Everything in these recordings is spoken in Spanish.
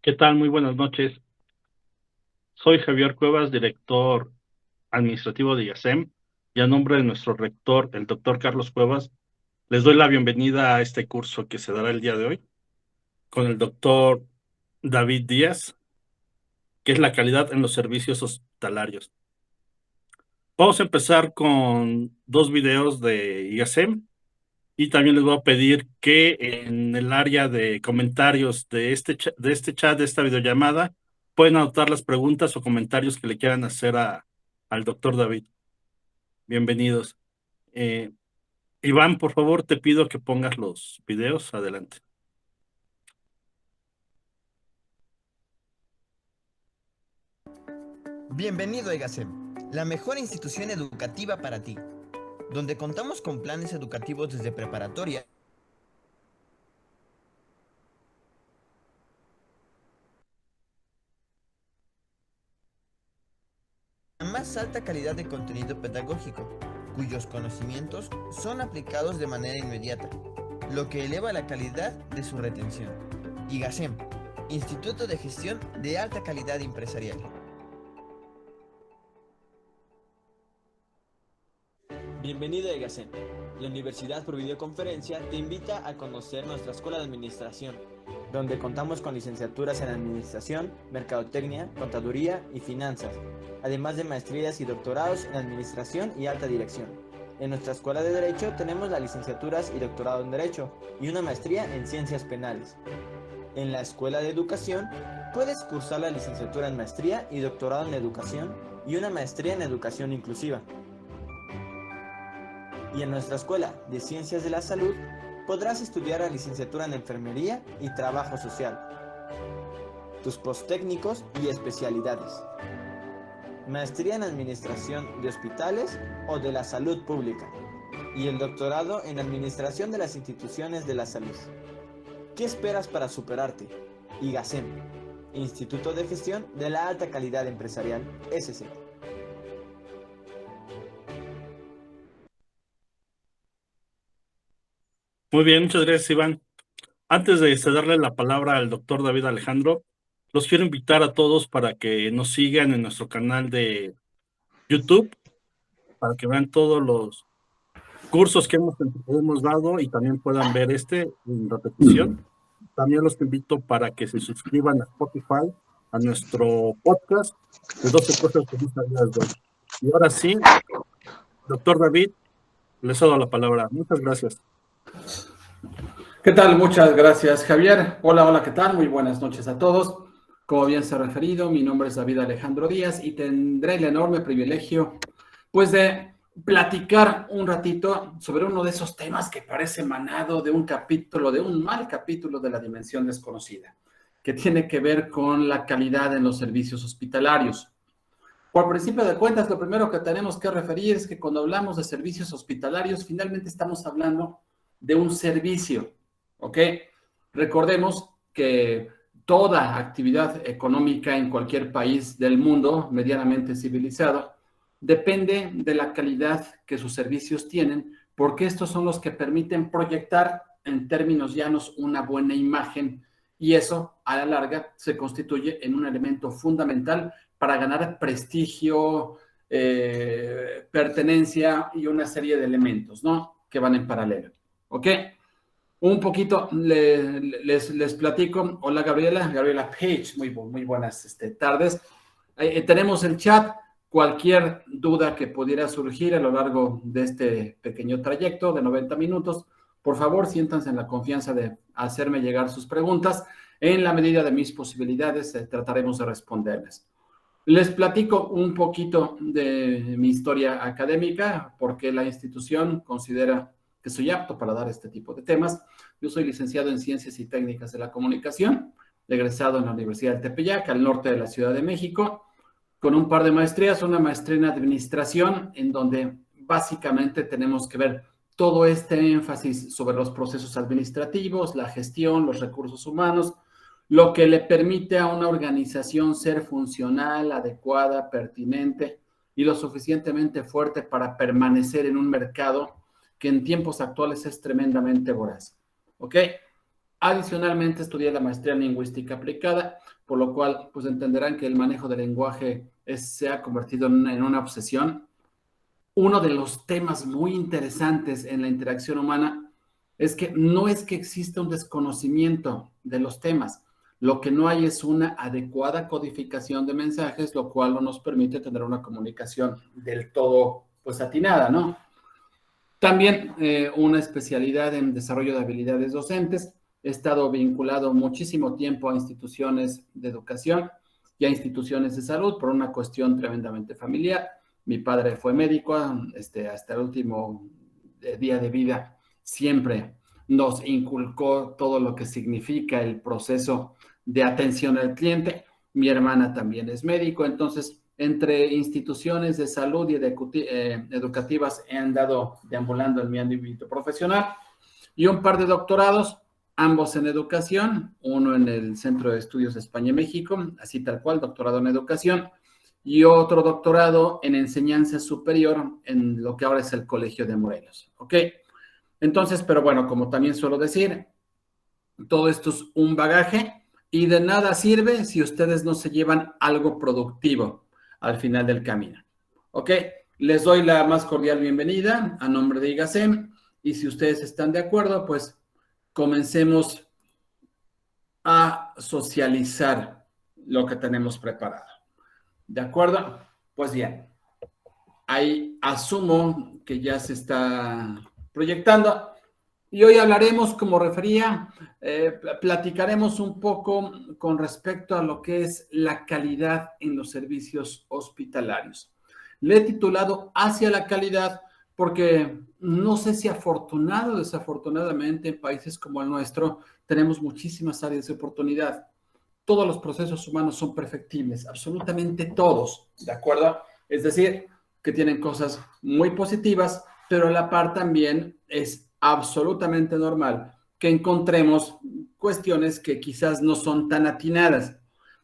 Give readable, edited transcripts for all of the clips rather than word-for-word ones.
¿Qué tal? Muy buenas noches. Soy Javier Cuevas, director administrativo de IASEM, y a nombre de nuestro rector, el doctor Carlos Cuevas, les doy la bienvenida a este curso que se dará el día de hoy con el doctor David Díaz, que es la calidad en los servicios hospitalarios. Vamos a empezar con dos videos de IASEM y también les voy a pedir que en el área de comentarios de este chat, de esta videollamada, pueden anotar las preguntas o comentarios que le quieran hacer al doctor David. Bienvenidos. Eh, Iván, por favor, te pido que pongas los videos. Adelante. Bienvenido a EGACEM, la mejor institución educativa para ti, donde contamos con planes educativos desde preparatoria, a más alta calidad de contenido pedagógico, cuyos conocimientos son aplicados de manera inmediata, lo que eleva la calidad de su retención. IGACEM, Instituto de Gestión de Alta Calidad Empresarial. Bienvenido a EGACEM. La Universidad por Videoconferencia te invita a conocer nuestra Escuela de Administración, donde contamos con licenciaturas en Administración, Mercadotecnia, Contaduría y Finanzas, además de maestrías y doctorados en Administración y Alta Dirección. En nuestra Escuela de Derecho tenemos las licenciaturas y doctorado en Derecho y una maestría en Ciencias Penales. En la Escuela de Educación puedes cursar la licenciatura en Maestría y doctorado en Educación y una maestría en Educación Inclusiva. Y en nuestra Escuela de Ciencias de la Salud podrás estudiar la licenciatura en Enfermería y Trabajo Social, tus posttécnicos y especialidades, maestría en Administración de Hospitales o de la Salud Pública y el doctorado en Administración de las Instituciones de la Salud. ¿Qué esperas para superarte? IGACEM, Instituto de Gestión de la Alta Calidad Empresarial, SC. Muy bien, muchas gracias, Iván. Antes de cederle la palabra al doctor David Alejandro, los quiero invitar a todos para que nos sigan en nuestro canal de YouTube, para que vean todos los cursos que hemos dado y también puedan ver este en repetición. También los invito para que se suscriban a Spotify, a nuestro podcast de 12 cosas que no sabías de hoy. Y ahora sí, doctor David, les cedo la palabra. Muchas gracias. ¿Qué tal? Muchas gracias, Javier. Hola, hola, ¿qué tal? Muy buenas noches a todos. Como bien se ha referido, mi nombre es David Alejandro Díaz y tendré el enorme privilegio, pues, de platicar un ratito sobre uno de esos temas que parece emanado de un capítulo, de un mal capítulo de la dimensión desconocida, que tiene que ver con la calidad en los servicios hospitalarios. Por principio de cuentas, lo primero que tenemos que referir es que cuando hablamos de servicios hospitalarios, finalmente estamos hablando de un servicio, ¿ok? Recordemos que toda actividad económica en cualquier país del mundo medianamente civilizado depende de la calidad que sus servicios tienen, porque estos son los que permiten proyectar en términos llanos una buena imagen y eso a la larga se constituye en un elemento fundamental para ganar prestigio, pertenencia y una serie de elementos, ¿no? Que van en paralelo, ¿ok? Un poquito les platico. Hola Gabriela Page, muy buenas tardes. Tenemos el chat, cualquier duda que pudiera surgir a lo largo de este pequeño trayecto de 90 minutos, por favor siéntanse en la confianza de hacerme llegar sus preguntas. En la medida de mis posibilidades trataremos de responderles. Les platico un poquito de mi historia académica, porque la institución considera que soy apto para dar este tipo de temas. Yo soy licenciado en Ciencias y Técnicas de la Comunicación, egresado en la Universidad de Tepeyac, al norte de la Ciudad de México, con un par de maestrías, una maestría en Administración, en donde básicamente tenemos que ver todo este énfasis sobre los procesos administrativos, la gestión, los recursos humanos, lo que le permite a una organización ser funcional, adecuada, pertinente y lo suficientemente fuerte para permanecer en un mercado que en tiempos actuales es tremendamente voraz. ¿Ok? Adicionalmente, estudié la maestría en lingüística aplicada, por lo cual, pues entenderán que el manejo del lenguaje se ha convertido en una obsesión. Uno de los temas muy interesantes en la interacción humana es que no es que exista un desconocimiento de los temas, lo que no hay es una adecuada codificación de mensajes, lo cual no nos permite tener una comunicación del todo, pues, atinada, ¿no? También una especialidad en desarrollo de habilidades docentes. He estado vinculado muchísimo tiempo a instituciones de educación y a instituciones de salud por una cuestión tremendamente familiar. Mi padre fue médico, hasta el último día de vida siempre nos inculcó todo lo que significa el proceso de atención al cliente. Mi hermana también es médico, entonces entre instituciones de salud y educativas he andado deambulando en mi ámbito profesional y un par de doctorados, ambos en educación, uno en el Centro de Estudios de España y México, así tal cual, doctorado en educación, y otro doctorado en enseñanza superior en lo que ahora es el Colegio de Morelos, ¿ok? Entonces, pero bueno, como también suelo decir, todo esto es un bagaje y de nada sirve si ustedes no se llevan algo productivo al final del camino. ¿Ok? Les doy la más cordial bienvenida a nombre de IGACEM y si ustedes están de acuerdo, pues comencemos a socializar lo que tenemos preparado. ¿De acuerdo? Pues bien, ahí asumo que ya se está proyectando. Y hoy hablaremos, como refería, platicaremos un poco con respecto a lo que es la calidad en los servicios hospitalarios. Le he titulado Hacia la calidad porque no sé si afortunado o desafortunadamente en países como el nuestro tenemos muchísimas áreas de oportunidad. Todos los procesos humanos son perfectibles, absolutamente todos, ¿de acuerdo? Es decir, que tienen cosas muy positivas, pero a la par también es absolutamente normal que encontremos cuestiones que quizás no son tan atinadas.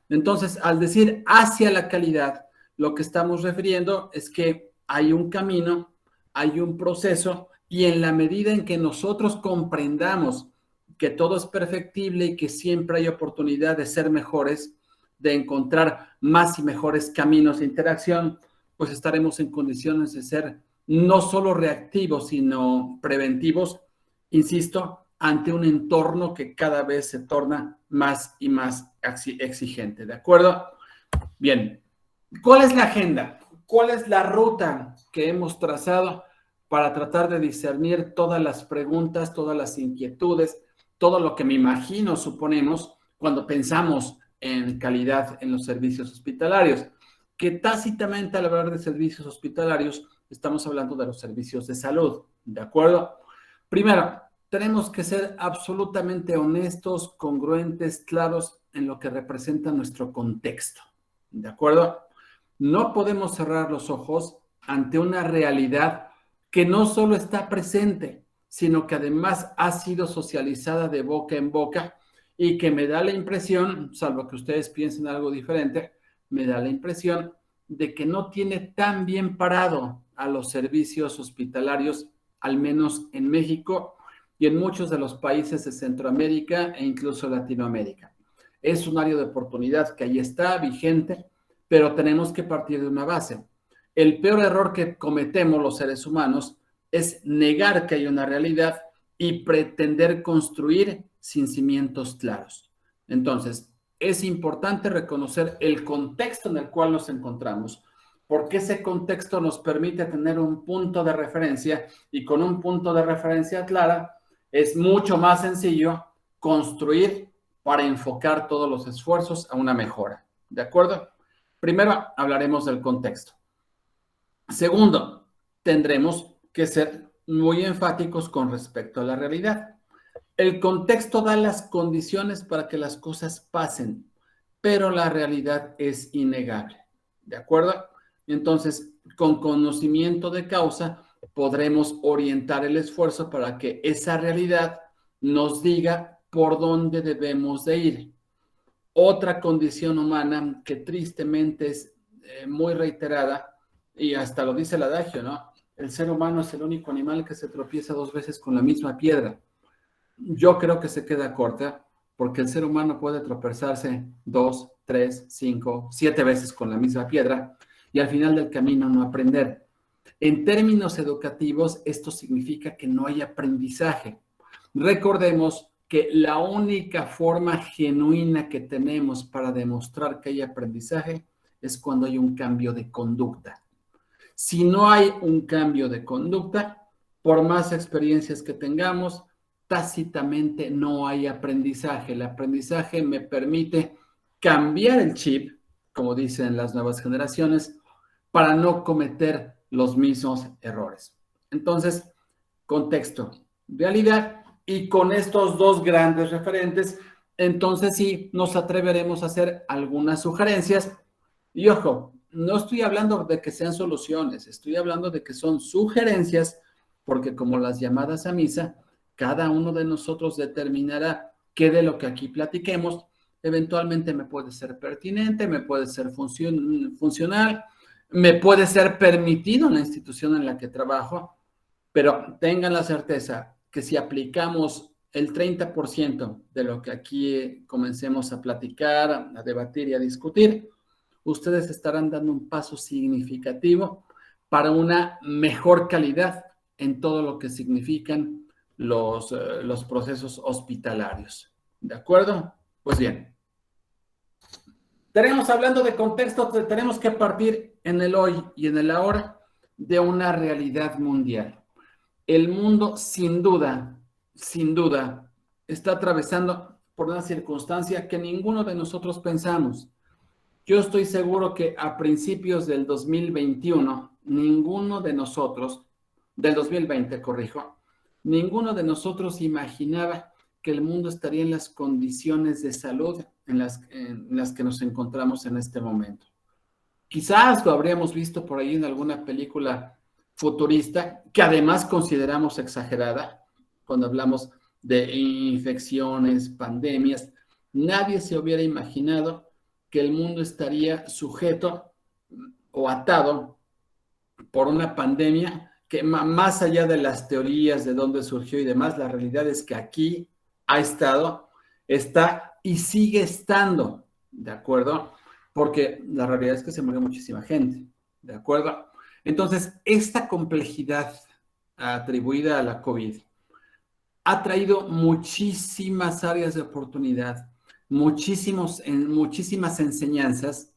Entonces, al decir hacia la calidad, lo que estamos refiriendo es que hay un camino, hay un proceso, y en la medida en que nosotros comprendamos que todo es perfectible y que siempre hay oportunidad de ser mejores, de encontrar más y mejores caminos de interacción, pues estaremos en condiciones de ser no solo reactivos, sino preventivos, insisto, ante un entorno que cada vez se torna más y más exigente. ¿De acuerdo? Bien, ¿cuál es la agenda? ¿Cuál es la ruta que hemos trazado para tratar de discernir todas las preguntas, todas las inquietudes, todo lo que me imagino, suponemos, cuando pensamos en calidad en los servicios hospitalarios? Que tácitamente al hablar de servicios hospitalarios estamos hablando de los servicios de salud, ¿de acuerdo? Primero, tenemos que ser absolutamente honestos, congruentes, claros en lo que representa nuestro contexto, ¿de acuerdo? No podemos cerrar los ojos ante una realidad que no solo está presente, sino que además ha sido socializada de boca en boca y que me da la impresión, salvo que ustedes piensen algo diferente, me da la impresión de que no tiene tan bien parado a los servicios hospitalarios, al menos en México y en muchos de los países de Centroamérica e incluso Latinoamérica. Es un área de oportunidad que ahí está vigente, pero tenemos que partir de una base. El peor error que cometemos los seres humanos es negar que hay una realidad y pretender construir sin cimientos claros. Entonces, es importante reconocer el contexto en el cual nos encontramos, porque ese contexto nos permite tener un punto de referencia y con un punto de referencia clara es mucho más sencillo construir para enfocar todos los esfuerzos a una mejora. ¿De acuerdo? Primero, hablaremos del contexto. Segundo, tendremos que ser muy enfáticos con respecto a la realidad. El contexto da las condiciones para que las cosas pasen, pero la realidad es innegable, ¿de acuerdo? Entonces, con conocimiento de causa, podremos orientar el esfuerzo para que esa realidad nos diga por dónde debemos de ir. Otra condición humana que tristemente es muy reiterada, y hasta lo dice el adagio, ¿no? El ser humano es el único animal que se tropieza 2 veces con la misma piedra. yo creo que se queda corta porque el ser humano puede tropezarse 2, 3, 5, 7 veces con la misma piedra y al final del camino no aprender. En términos educativos, esto significa que no hay aprendizaje. Recordemos que la única forma genuina que tenemos para demostrar que hay aprendizaje es cuando hay un cambio de conducta. Si no hay un cambio de conducta, por más experiencias que tengamos, tácitamente no hay aprendizaje. El aprendizaje me permite cambiar el chip, como dicen las nuevas generaciones, para no cometer los mismos errores. Entonces, contexto, realidad, y con estos dos grandes referentes, entonces sí nos atreveremos a hacer algunas sugerencias. Y ojo, no estoy hablando de que sean soluciones, estoy hablando de que son sugerencias, porque como las llamadas a misa, cada uno de nosotros determinará qué de lo que aquí platiquemos eventualmente me puede ser pertinente, me puede ser funcional, me puede ser permitido en la institución en la que trabajo, pero tengan la certeza que si aplicamos el 30% de lo que aquí comencemos a platicar, a debatir y a discutir, ustedes estarán dando un paso significativo para una mejor calidad en todo lo que significan los procesos hospitalarios. ¿De acuerdo? Pues bien. Tenemos, hablando de contexto, tenemos que partir en el hoy y en el ahora de una realidad mundial. El mundo, sin duda, está atravesando por una circunstancia que ninguno de nosotros pensamos. Yo estoy seguro que a principios del 2021, ninguno de nosotros, del 2020, corrijo, ninguno de nosotros imaginaba que el mundo estaría en las condiciones de salud en las que nos encontramos en este momento. Quizás lo habríamos visto por ahí en alguna película futurista, que además consideramos exagerada, cuando hablamos de infecciones, pandemias. Nadie se hubiera imaginado que el mundo estaría sujeto o atado por una pandemia que más allá de las teorías de dónde surgió y demás, la realidad es que aquí ha estado, está y sigue estando, ¿de acuerdo? Porque la realidad es que se murió muchísima gente, ¿de acuerdo? Entonces, esta complejidad atribuida a la COVID ha traído muchísimas áreas de oportunidad, muchísimas enseñanzas,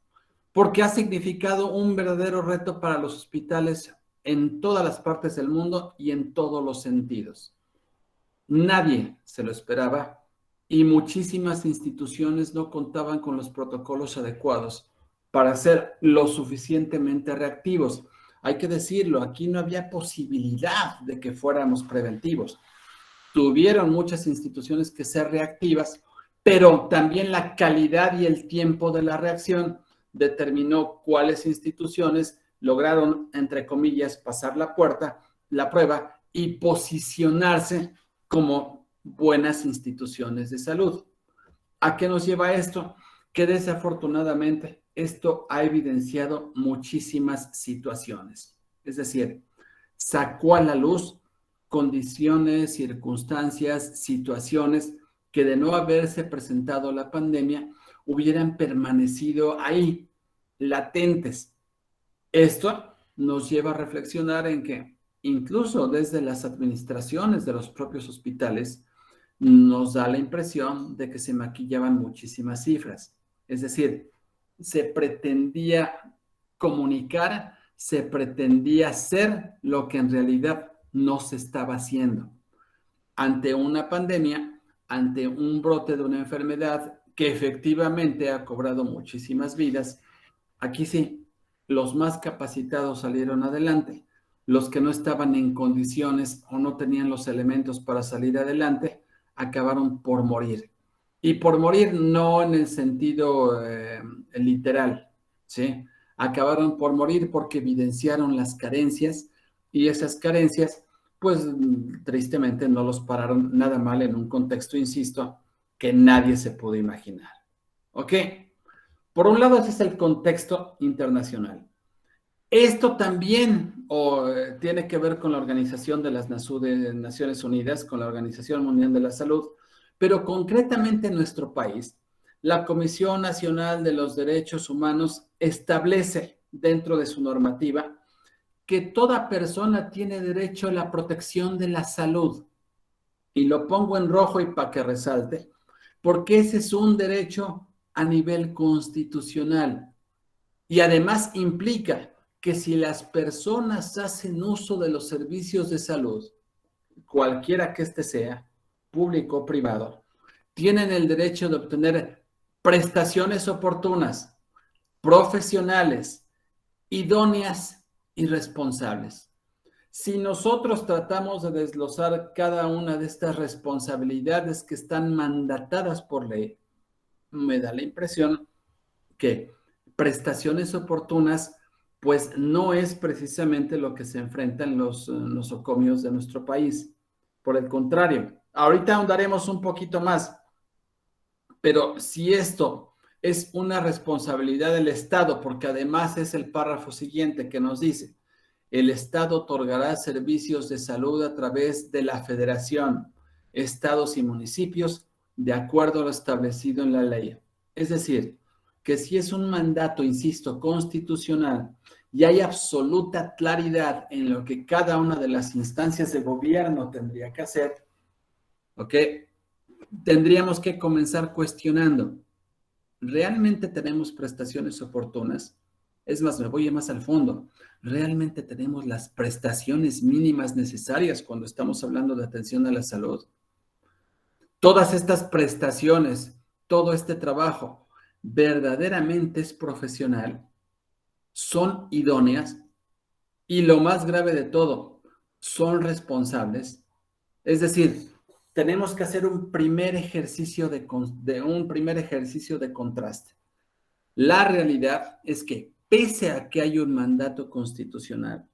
porque ha significado un verdadero reto para los hospitales en todas las partes del mundo y en todos los sentidos. Nadie se lo esperaba y muchísimas instituciones no contaban con los protocolos adecuados para ser lo suficientemente reactivos. Hay que decirlo, aquí no había posibilidad de que fuéramos preventivos. Tuvieron muchas instituciones que ser reactivas, pero también la calidad y el tiempo de la reacción determinó cuáles instituciones lograron, entre comillas, pasar la prueba y posicionarse como buenas instituciones de salud. ¿A qué nos lleva esto? Que desafortunadamente esto ha evidenciado muchísimas situaciones. Es decir, sacó a la luz condiciones, circunstancias, situaciones que de no haberse presentado la pandemia hubieran permanecido ahí, latentes. Esto nos lleva a reflexionar en que incluso desde las administraciones de los propios hospitales nos da la impresión de que se maquillaban muchísimas cifras. Es decir, se pretendía comunicar, se pretendía hacer lo que en realidad no se estaba haciendo. Ante una pandemia, ante un brote de una enfermedad que efectivamente ha cobrado muchísimas vidas, aquí sí, los más capacitados salieron adelante, los que no estaban en condiciones o no tenían los elementos para salir adelante, acabaron por morir. Y por morir no en el sentido literal, ¿sí? Acabaron por morir porque evidenciaron las carencias y esas carencias, pues tristemente no los pararon nada mal en un contexto, insisto, que nadie se pudo imaginar. ¿Ok? Por un lado, ese es el contexto internacional. Esto también tiene que ver con la Organización de las Naciones Unidas, con la Organización Mundial de la Salud, pero concretamente en nuestro país, la Comisión Nacional de los Derechos Humanos establece dentro de su normativa que toda persona tiene derecho a la protección de la salud. Y lo pongo en rojo y para que resalte, porque ese es un derecho a nivel constitucional. Y además implica que si las personas hacen uso de los servicios de salud, cualquiera que éste sea, público o privado, tienen el derecho de obtener prestaciones oportunas, profesionales, idóneas y responsables. Si nosotros tratamos de desglosar cada una de estas responsabilidades que están mandatadas por ley, me da la impresión que prestaciones oportunas, pues no es precisamente lo que se enfrentan los nosocomios de nuestro país. Por el contrario, ahorita ahondaremos un poquito más, pero si esto es una responsabilidad del Estado, porque además es el párrafo siguiente que nos dice, el Estado otorgará servicios de salud a través de la Federación, estados y municipios, de acuerdo a lo establecido en la ley. Es decir, que si es un mandato, insisto, constitucional y hay absoluta claridad en lo que cada una de las instancias de gobierno tendría que hacer, ¿ok? Tendríamos que comenzar cuestionando, ¿realmente tenemos prestaciones oportunas? Es más, me voy más al fondo. ¿Realmente tenemos las prestaciones mínimas necesarias cuando estamos hablando de atención a la salud? Todas estas prestaciones, todo este trabajo, ¿verdaderamente es profesional? ¿Son idóneas? Y lo más grave de todo, ¿son responsables? Es decir, tenemos que hacer un primer ejercicio de contraste. La realidad es que pese a que hay un mandato constitucional,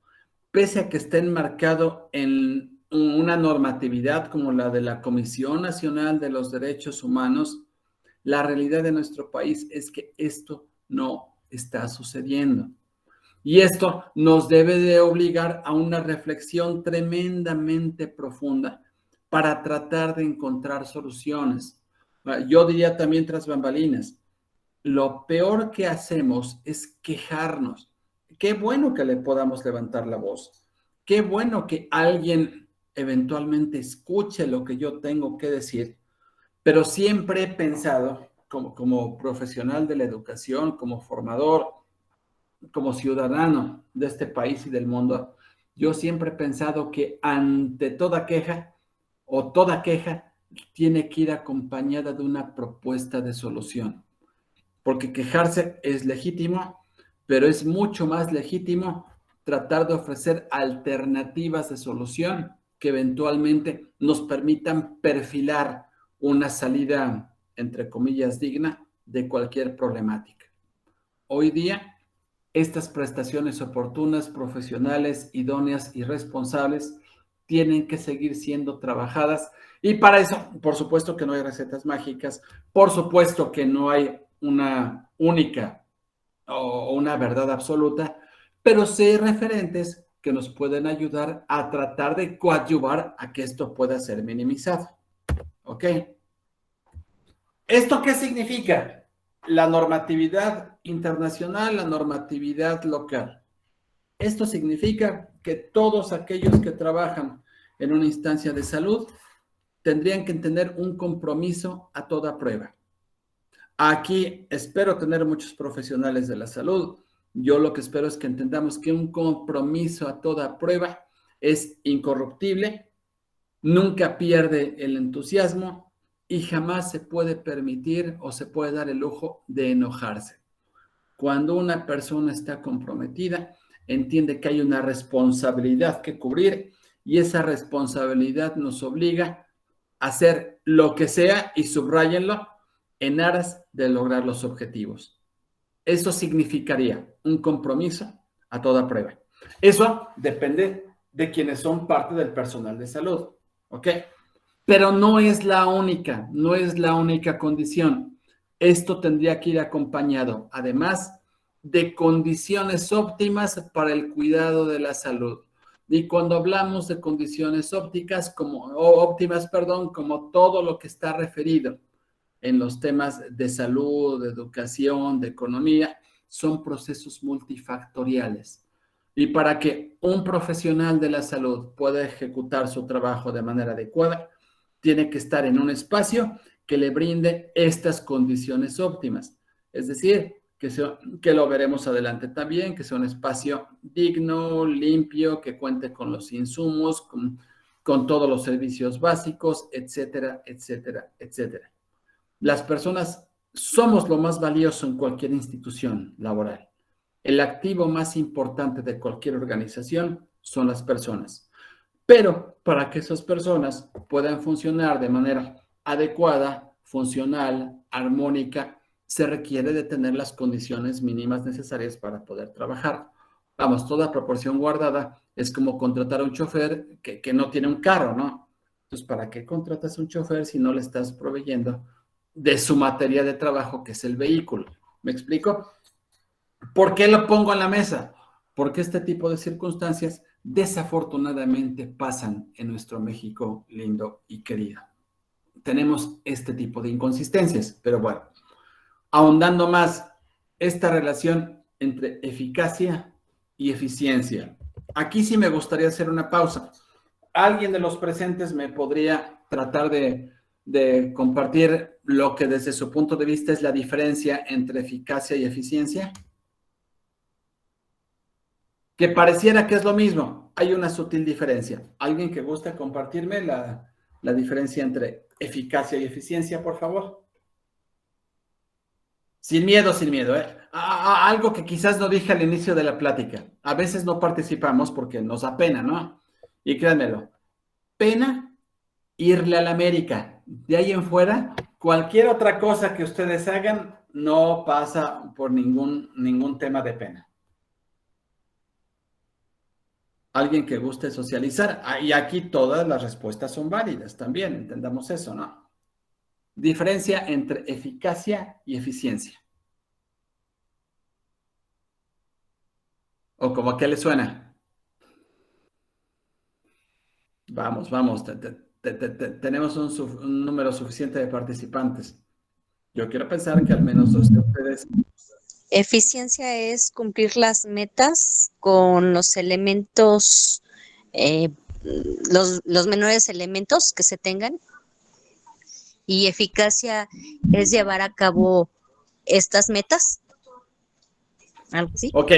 pese a que esté enmarcado en una normatividad como la de la Comisión Nacional de los Derechos Humanos, la realidad de nuestro país es que esto no está sucediendo. Y esto nos debe de obligar a una reflexión tremendamente profunda para tratar de encontrar soluciones. Yo diría también tras bambalinas, lo peor que hacemos es quejarnos. Qué bueno que le podamos levantar la voz. Qué bueno que alguien eventualmente escuche lo que yo tengo que decir, pero siempre he pensado, como profesional de la educación, como formador, como ciudadano de este país y del mundo, yo siempre he pensado que ante toda queja o toda queja tiene que ir acompañada de una propuesta de solución. Porque quejarse es legítimo, pero es mucho más legítimo tratar de ofrecer alternativas de solución que eventualmente nos permitan perfilar una salida, entre comillas, digna de cualquier problemática. Hoy día, estas prestaciones oportunas, profesionales, idóneas y responsables tienen que seguir siendo trabajadas y para eso, por supuesto que no hay recetas mágicas, por supuesto que no hay una única o una verdad absoluta, pero sí hay referentes que nos pueden ayudar a tratar de coadyuvar a que esto pueda ser minimizado. ¿Ok? ¿Esto qué significa? La normatividad internacional, la normatividad local. Esto significa que todos aquellos que trabajan en una instancia de salud tendrían que tener un compromiso a toda prueba. Aquí espero tener muchos profesionales de la salud. Yo lo que espero es que entendamos que un compromiso a toda prueba es incorruptible, nunca pierde el entusiasmo y jamás se puede permitir o se puede dar el lujo de enojarse. Cuando una persona está comprometida, entiende que hay una responsabilidad que cubrir y esa responsabilidad nos obliga a hacer lo que sea, y subráyenlo, en aras de lograr los objetivos. Eso significaría un compromiso a toda prueba. Eso depende de quienes son parte del personal de salud, ¿ok? Pero no es la única condición. Esto tendría que ir acompañado, además, de condiciones óptimas para el cuidado de la salud. Y cuando hablamos de condiciones óptimas, como todo lo que está referido en los temas de salud, de educación, de economía, son procesos multifactoriales. Y para que un profesional de la salud pueda ejecutar su trabajo de manera adecuada, tiene que estar en un espacio que le brinde estas condiciones óptimas. Es decir, que lo veremos adelante también, que sea un espacio digno, limpio, que cuente con los insumos, con todos los servicios básicos, etcétera, etcétera, etcétera. Las personas somos lo más valioso en cualquier institución laboral. El activo más importante de cualquier organización son las personas. Pero para que esas personas puedan funcionar de manera adecuada, funcional, armónica, se requiere de tener las condiciones mínimas necesarias para poder trabajar. Vamos, toda proporción guardada es como contratar a un chofer que no tiene un carro, ¿no? Entonces, ¿para qué contratas a un chofer si no le estás proveyendo de su materia de trabajo, que es el vehículo? ¿Me explico? ¿Por qué lo pongo en la mesa? Porque este tipo de circunstancias desafortunadamente pasan en nuestro México lindo y querido. Tenemos este tipo de inconsistencias, pero bueno, ahondando más esta relación entre eficacia y eficiencia. Aquí sí me gustaría hacer una pausa. ¿Alguien de los presentes me podría tratar de compartir lo que desde su punto de vista es la diferencia entre eficacia y eficiencia? Que pareciera que es lo mismo, hay una sutil diferencia. ¿Alguien que gusta compartirme la diferencia entre eficacia y eficiencia, por favor? Sin miedo, ¿eh? Algo que quizás no dije al inicio de la plática. A veces no participamos porque nos da pena, ¿no? Y créanmelo, pena irle a la América. De ahí en fuera, cualquier otra cosa que ustedes hagan no pasa por ningún tema de pena. Alguien que guste socializar. Y aquí todas las respuestas son válidas también, entendamos eso, ¿no? Diferencia entre eficacia y eficiencia. ¿O como a qué le suena? Vamos, tenemos un número suficiente de participantes. Yo quiero pensar que al menos dos de ustedes. Eficiencia es cumplir las metas con los elementos, los menores elementos que se tengan. Y eficacia es llevar a cabo estas metas. ¿Algo así? Ok.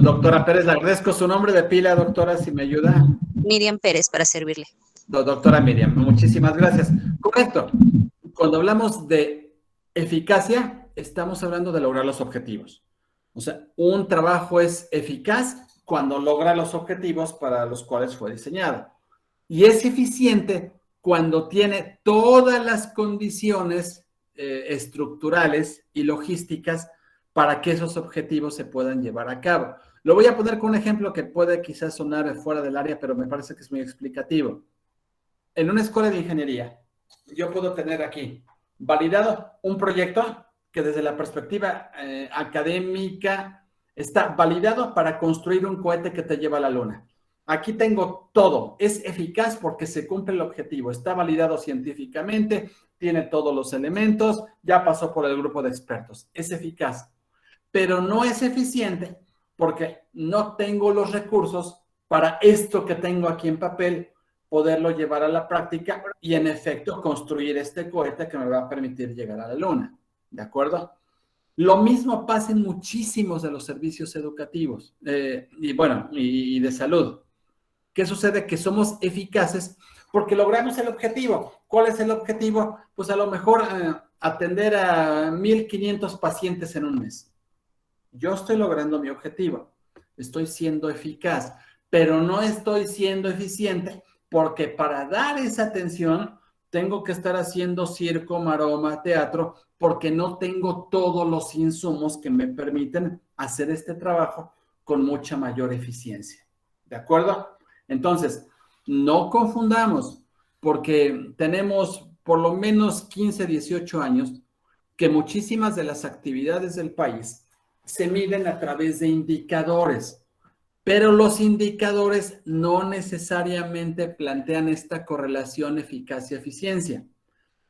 Doctora Pérez, le agradezco su nombre de pila, doctora, si me ayuda. Miriam Pérez, para servirle. Doctora Miriam, muchísimas gracias. Correcto. Cuando hablamos de eficacia, estamos hablando de lograr los objetivos. O sea, un trabajo es eficaz cuando logra los objetivos para los cuales fue diseñado. Y es eficiente cuando tiene todas las condiciones estructurales y logísticas para que esos objetivos se puedan llevar a cabo. Lo voy a poner con un ejemplo que puede quizás sonar fuera del área, pero me parece que es muy explicativo. En una escuela de ingeniería, yo puedo tener aquí validado un proyecto que desde la perspectiva académica está validado para construir un cohete que te lleva a la luna. Aquí tengo todo. Es eficaz porque se cumple el objetivo. Está validado científicamente, tiene todos los elementos, ya pasó por el grupo de expertos. Es eficaz, pero no es eficiente porque no tengo los recursos para esto que tengo aquí en papel, poderlo llevar a la práctica y en efecto construir este cohete que me va a permitir llegar a la luna. ¿De acuerdo? Lo mismo pasa en muchísimos de los servicios educativos y de salud. ¿Qué sucede? Que somos eficaces porque logramos el objetivo. ¿Cuál es el objetivo? Pues a lo mejor atender a 1,500 pacientes en un mes. Yo estoy logrando mi objetivo. Estoy siendo eficaz, pero no estoy siendo eficiente porque para dar esa atención tengo que estar haciendo circo, maroma, teatro, porque no tengo todos los insumos que me permiten hacer este trabajo con mucha mayor eficiencia. ¿De acuerdo? Entonces, no confundamos, porque tenemos por lo menos 15, 18 años que muchísimas de las actividades del país se miden a través de indicadores, pero los indicadores no necesariamente plantean esta correlación eficacia-eficiencia.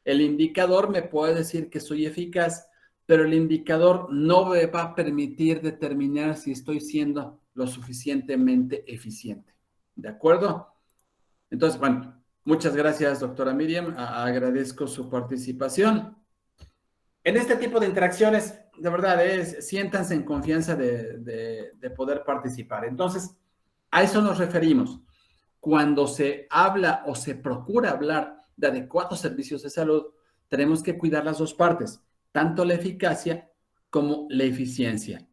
El indicador me puede decir que soy eficaz, pero el indicador no me va a permitir determinar si estoy siendo lo suficientemente eficiente. ¿De acuerdo? Entonces, bueno, muchas gracias, doctora Miriam. Agradezco su participación. En este tipo de interacciones, de verdad, siéntanse en confianza de poder participar. Entonces, a eso nos referimos. Cuando se habla o se procura hablar de adecuados servicios de salud, tenemos que cuidar las dos partes, tanto la eficacia como la eficiencia.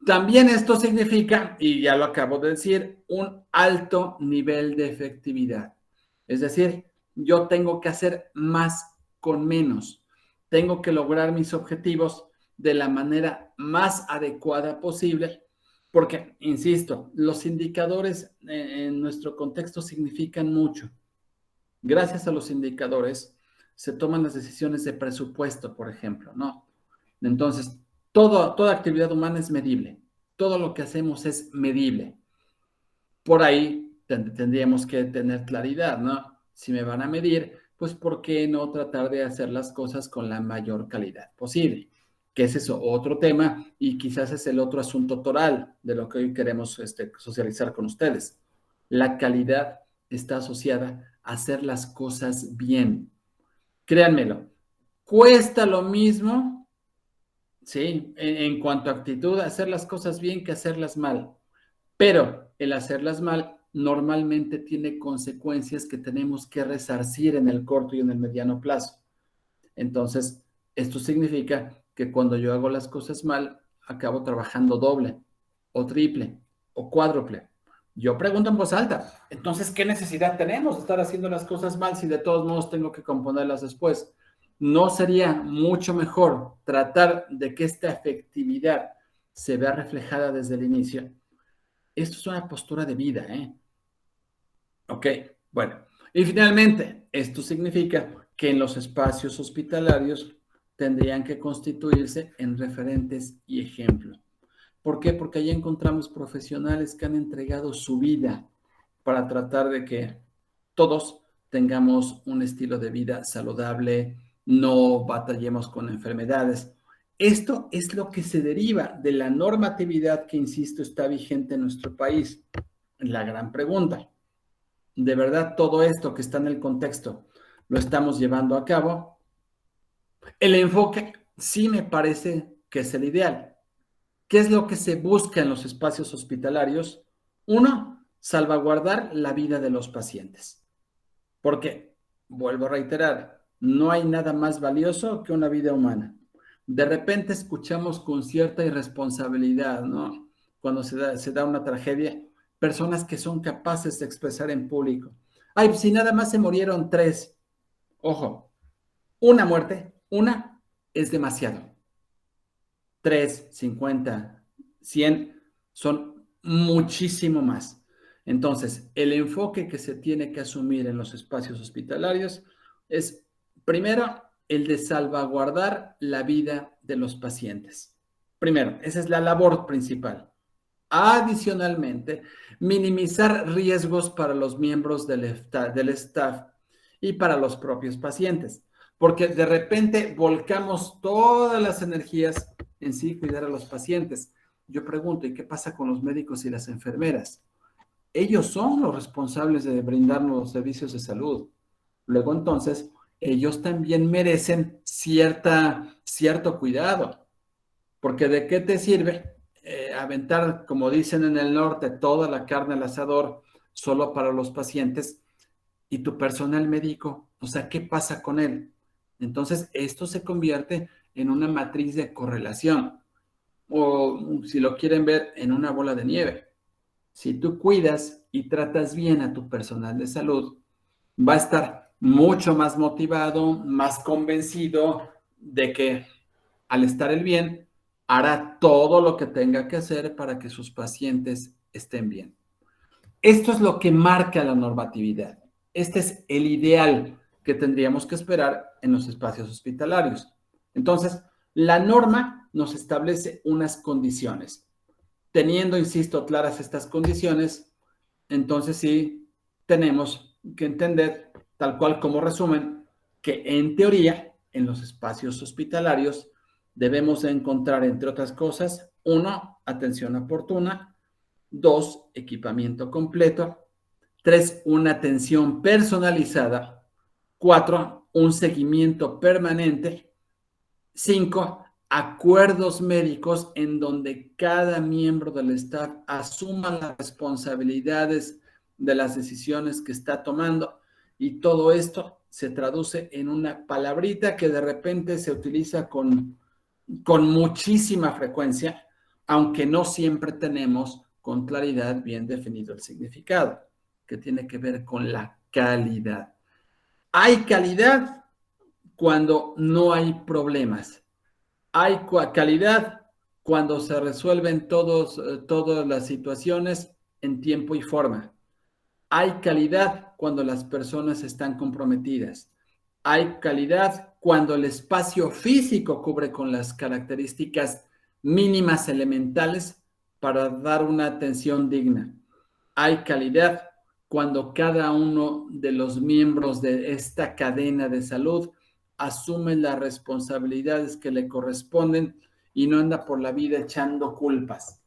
También esto significa, y ya lo acabo de decir, un alto nivel de efectividad. Es decir, yo tengo que hacer más con menos. Tengo que lograr mis objetivos de la manera más adecuada posible, porque, insisto, los indicadores en nuestro contexto significan mucho. Gracias a los indicadores se toman las decisiones de presupuesto, por ejemplo, ¿no? Entonces, toda actividad humana es medible. Todo lo que hacemos es medible. Por ahí tendríamos que tener claridad, ¿no? Si me van a medir, pues ¿por qué no tratar de hacer las cosas con la mayor calidad posible? Que ese es otro tema y quizás es el otro asunto toral de lo que hoy queremos socializar con ustedes. La calidad está asociada a hacer las cosas bien. Créanmelo, cuesta lo mismo, sí, en cuanto a actitud, hacer las cosas bien que hacerlas mal. Pero el hacerlas mal normalmente tiene consecuencias que tenemos que resarcir en el corto y en el mediano plazo. Entonces, esto significa que cuando yo hago las cosas mal, acabo trabajando doble, o triple, o cuádruple. Yo pregunto en voz alta, entonces, ¿qué necesidad tenemos de estar haciendo las cosas mal si de todos modos tengo que componerlas después? ¿No sería mucho mejor tratar de que esta efectividad se vea reflejada desde el inicio? Esto es una postura de vida, ¿eh? Ok, bueno. Y finalmente, esto significa que en los espacios hospitalarios tendrían que constituirse en referentes y ejemplo. ¿Por qué? Porque ahí encontramos profesionales que han entregado su vida para tratar de que todos tengamos un estilo de vida saludable, no batallemos con enfermedades. Esto es lo que se deriva de la normatividad que, insisto, está vigente en nuestro país. La gran pregunta, ¿de verdad todo esto que está en el contexto lo estamos llevando a cabo? El enfoque sí me parece que es el ideal. ¿Qué es lo que se busca en los espacios hospitalarios? Uno, salvaguardar la vida de los pacientes. Porque, vuelvo a reiterar, no hay nada más valioso que una vida humana. De repente escuchamos con cierta irresponsabilidad, ¿no? Cuando se da una tragedia, personas que son capaces de expresar en público. Ay, pues si nada más se murieron 3. Ojo, una muerte, una es demasiado. 3, 50, 100 son muchísimo más. Entonces, el enfoque que se tiene que asumir en los espacios hospitalarios es, primero, el de salvaguardar la vida de los pacientes. Primero, esa es la labor principal. Adicionalmente, minimizar riesgos para los miembros del staff y para los propios pacientes, porque de repente volcamos todas las energías en sí cuidar a los pacientes. Yo pregunto, ¿y qué pasa con los médicos y las enfermeras? Ellos son los responsables de brindarnos los servicios de salud. Luego, entonces, ellos también merecen cierto cuidado, porque ¿de qué te sirve aventar, como dicen en el norte, toda la carne al asador solo para los pacientes y tu personal médico? O sea, ¿qué pasa con él? Entonces, esto se convierte en una matriz de correlación, o si lo quieren ver, en una bola de nieve. Si tú cuidas y tratas bien a tu personal de salud, va a estar mucho más motivado, más convencido de que al estar el bien, hará todo lo que tenga que hacer para que sus pacientes estén bien. Esto es lo que marca la normatividad. Este es el ideal que tendríamos que esperar en los espacios hospitalarios. Entonces, la norma nos establece unas condiciones. Teniendo, insisto, claras estas condiciones, entonces sí tenemos que entender, tal cual como resumen, que en teoría, en los espacios hospitalarios, debemos encontrar, entre otras cosas, 1, atención oportuna, 2, equipamiento completo, 3, una atención personalizada, 4, un seguimiento permanente, 5, acuerdos médicos en donde cada miembro del staff asuma las responsabilidades de las decisiones que está tomando, y todo esto se traduce en una palabrita que de repente se utiliza con muchísima frecuencia, aunque no siempre tenemos con claridad bien definido el significado, que tiene que ver con la calidad. Hay calidad cuando no hay problemas. Hay calidad cuando se resuelven todas las situaciones en tiempo y forma. Hay calidad cuando las personas están comprometidas. Hay calidad cuando el espacio físico cubre con las características mínimas elementales para dar una atención digna. Hay calidad cuando cada uno de los miembros de esta cadena de salud asume las responsabilidades que le corresponden y no anda por la vida echando culpas.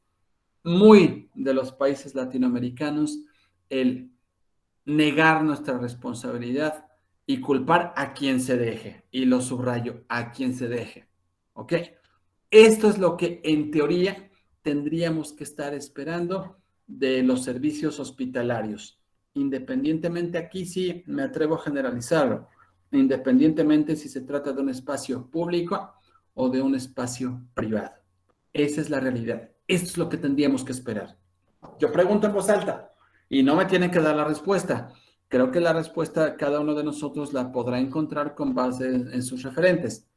Muy de los países latinoamericanos, el negar nuestra responsabilidad y culpar a quien se deje, y lo subrayo, a quien se deje, ¿ok? Esto es lo que en teoría tendríamos que estar esperando de los servicios hospitalarios. Independientemente, aquí sí me atrevo a generalizarlo, independientemente si se trata de un espacio público o de un espacio privado. Esa es la realidad. Esto es lo que tendríamos que esperar. Yo pregunto en voz alta y no me tienen que dar la respuesta. Creo que la respuesta cada uno de nosotros la podrá encontrar con base en sus referentes.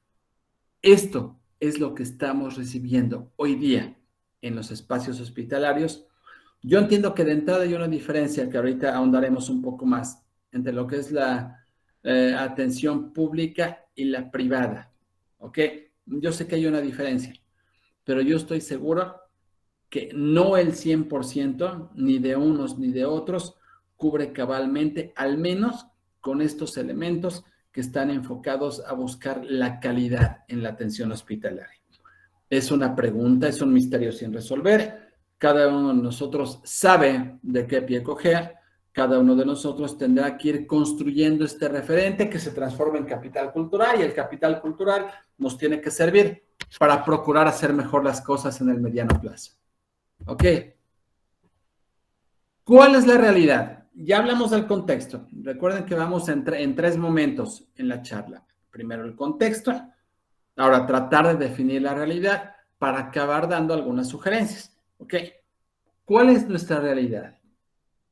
Esto es lo que estamos recibiendo hoy día en los espacios hospitalarios. Yo entiendo que de entrada hay una diferencia que ahorita ahondaremos un poco más entre lo que es la atención pública y la privada, ¿ok? Yo sé que hay una diferencia, pero yo estoy seguro que no el 100%, ni de unos ni de otros, cubre cabalmente, al menos con estos elementos que están enfocados a buscar la calidad en la atención hospitalaria. Es una pregunta, es un misterio sin resolver. Cada uno de nosotros sabe de qué pie cojear. Cada uno de nosotros tendrá que ir construyendo este referente que se transforma en capital cultural, y el capital cultural nos tiene que servir para procurar hacer mejor las cosas en el mediano plazo. ¿Ok? ¿Cuál es la realidad? Ya hablamos del contexto. Recuerden que vamos en 3 momentos en la charla. Primero el contexto. Ahora tratar de definir la realidad para acabar dando algunas sugerencias. ¿Ok? ¿Cuál es nuestra realidad?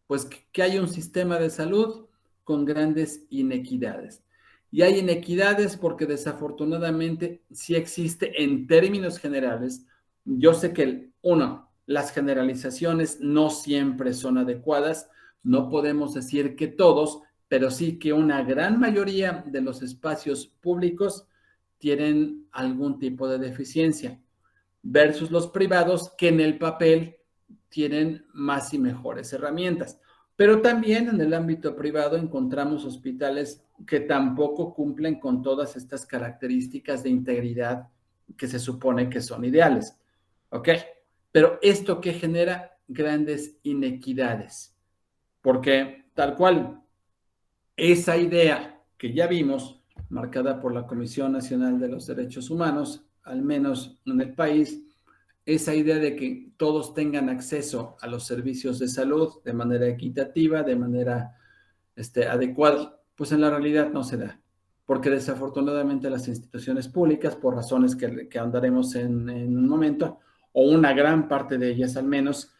Pues que hay un sistema de salud con grandes inequidades. Y hay inequidades porque desafortunadamente sí existe en términos generales. Yo sé que, las generalizaciones no siempre son adecuadas. No podemos decir que todos, pero sí que una gran mayoría de los espacios públicos tienen algún tipo de deficiencia, versus los privados que en el papel tienen más y mejores herramientas. Pero también en el ámbito privado encontramos hospitales que tampoco cumplen con todas estas características de integridad que se supone que son ideales. ¿Ok? Pero esto que genera grandes inequidades, porque tal cual, esa idea que ya vimos, marcada por la Comisión Nacional de los Derechos Humanos, al menos en el país, esa idea de que todos tengan acceso a los servicios de salud de manera equitativa, de manera adecuada, pues en la realidad no se da, porque desafortunadamente las instituciones públicas, por razones que ahondaremos en un momento, o una gran parte de ellas al menos,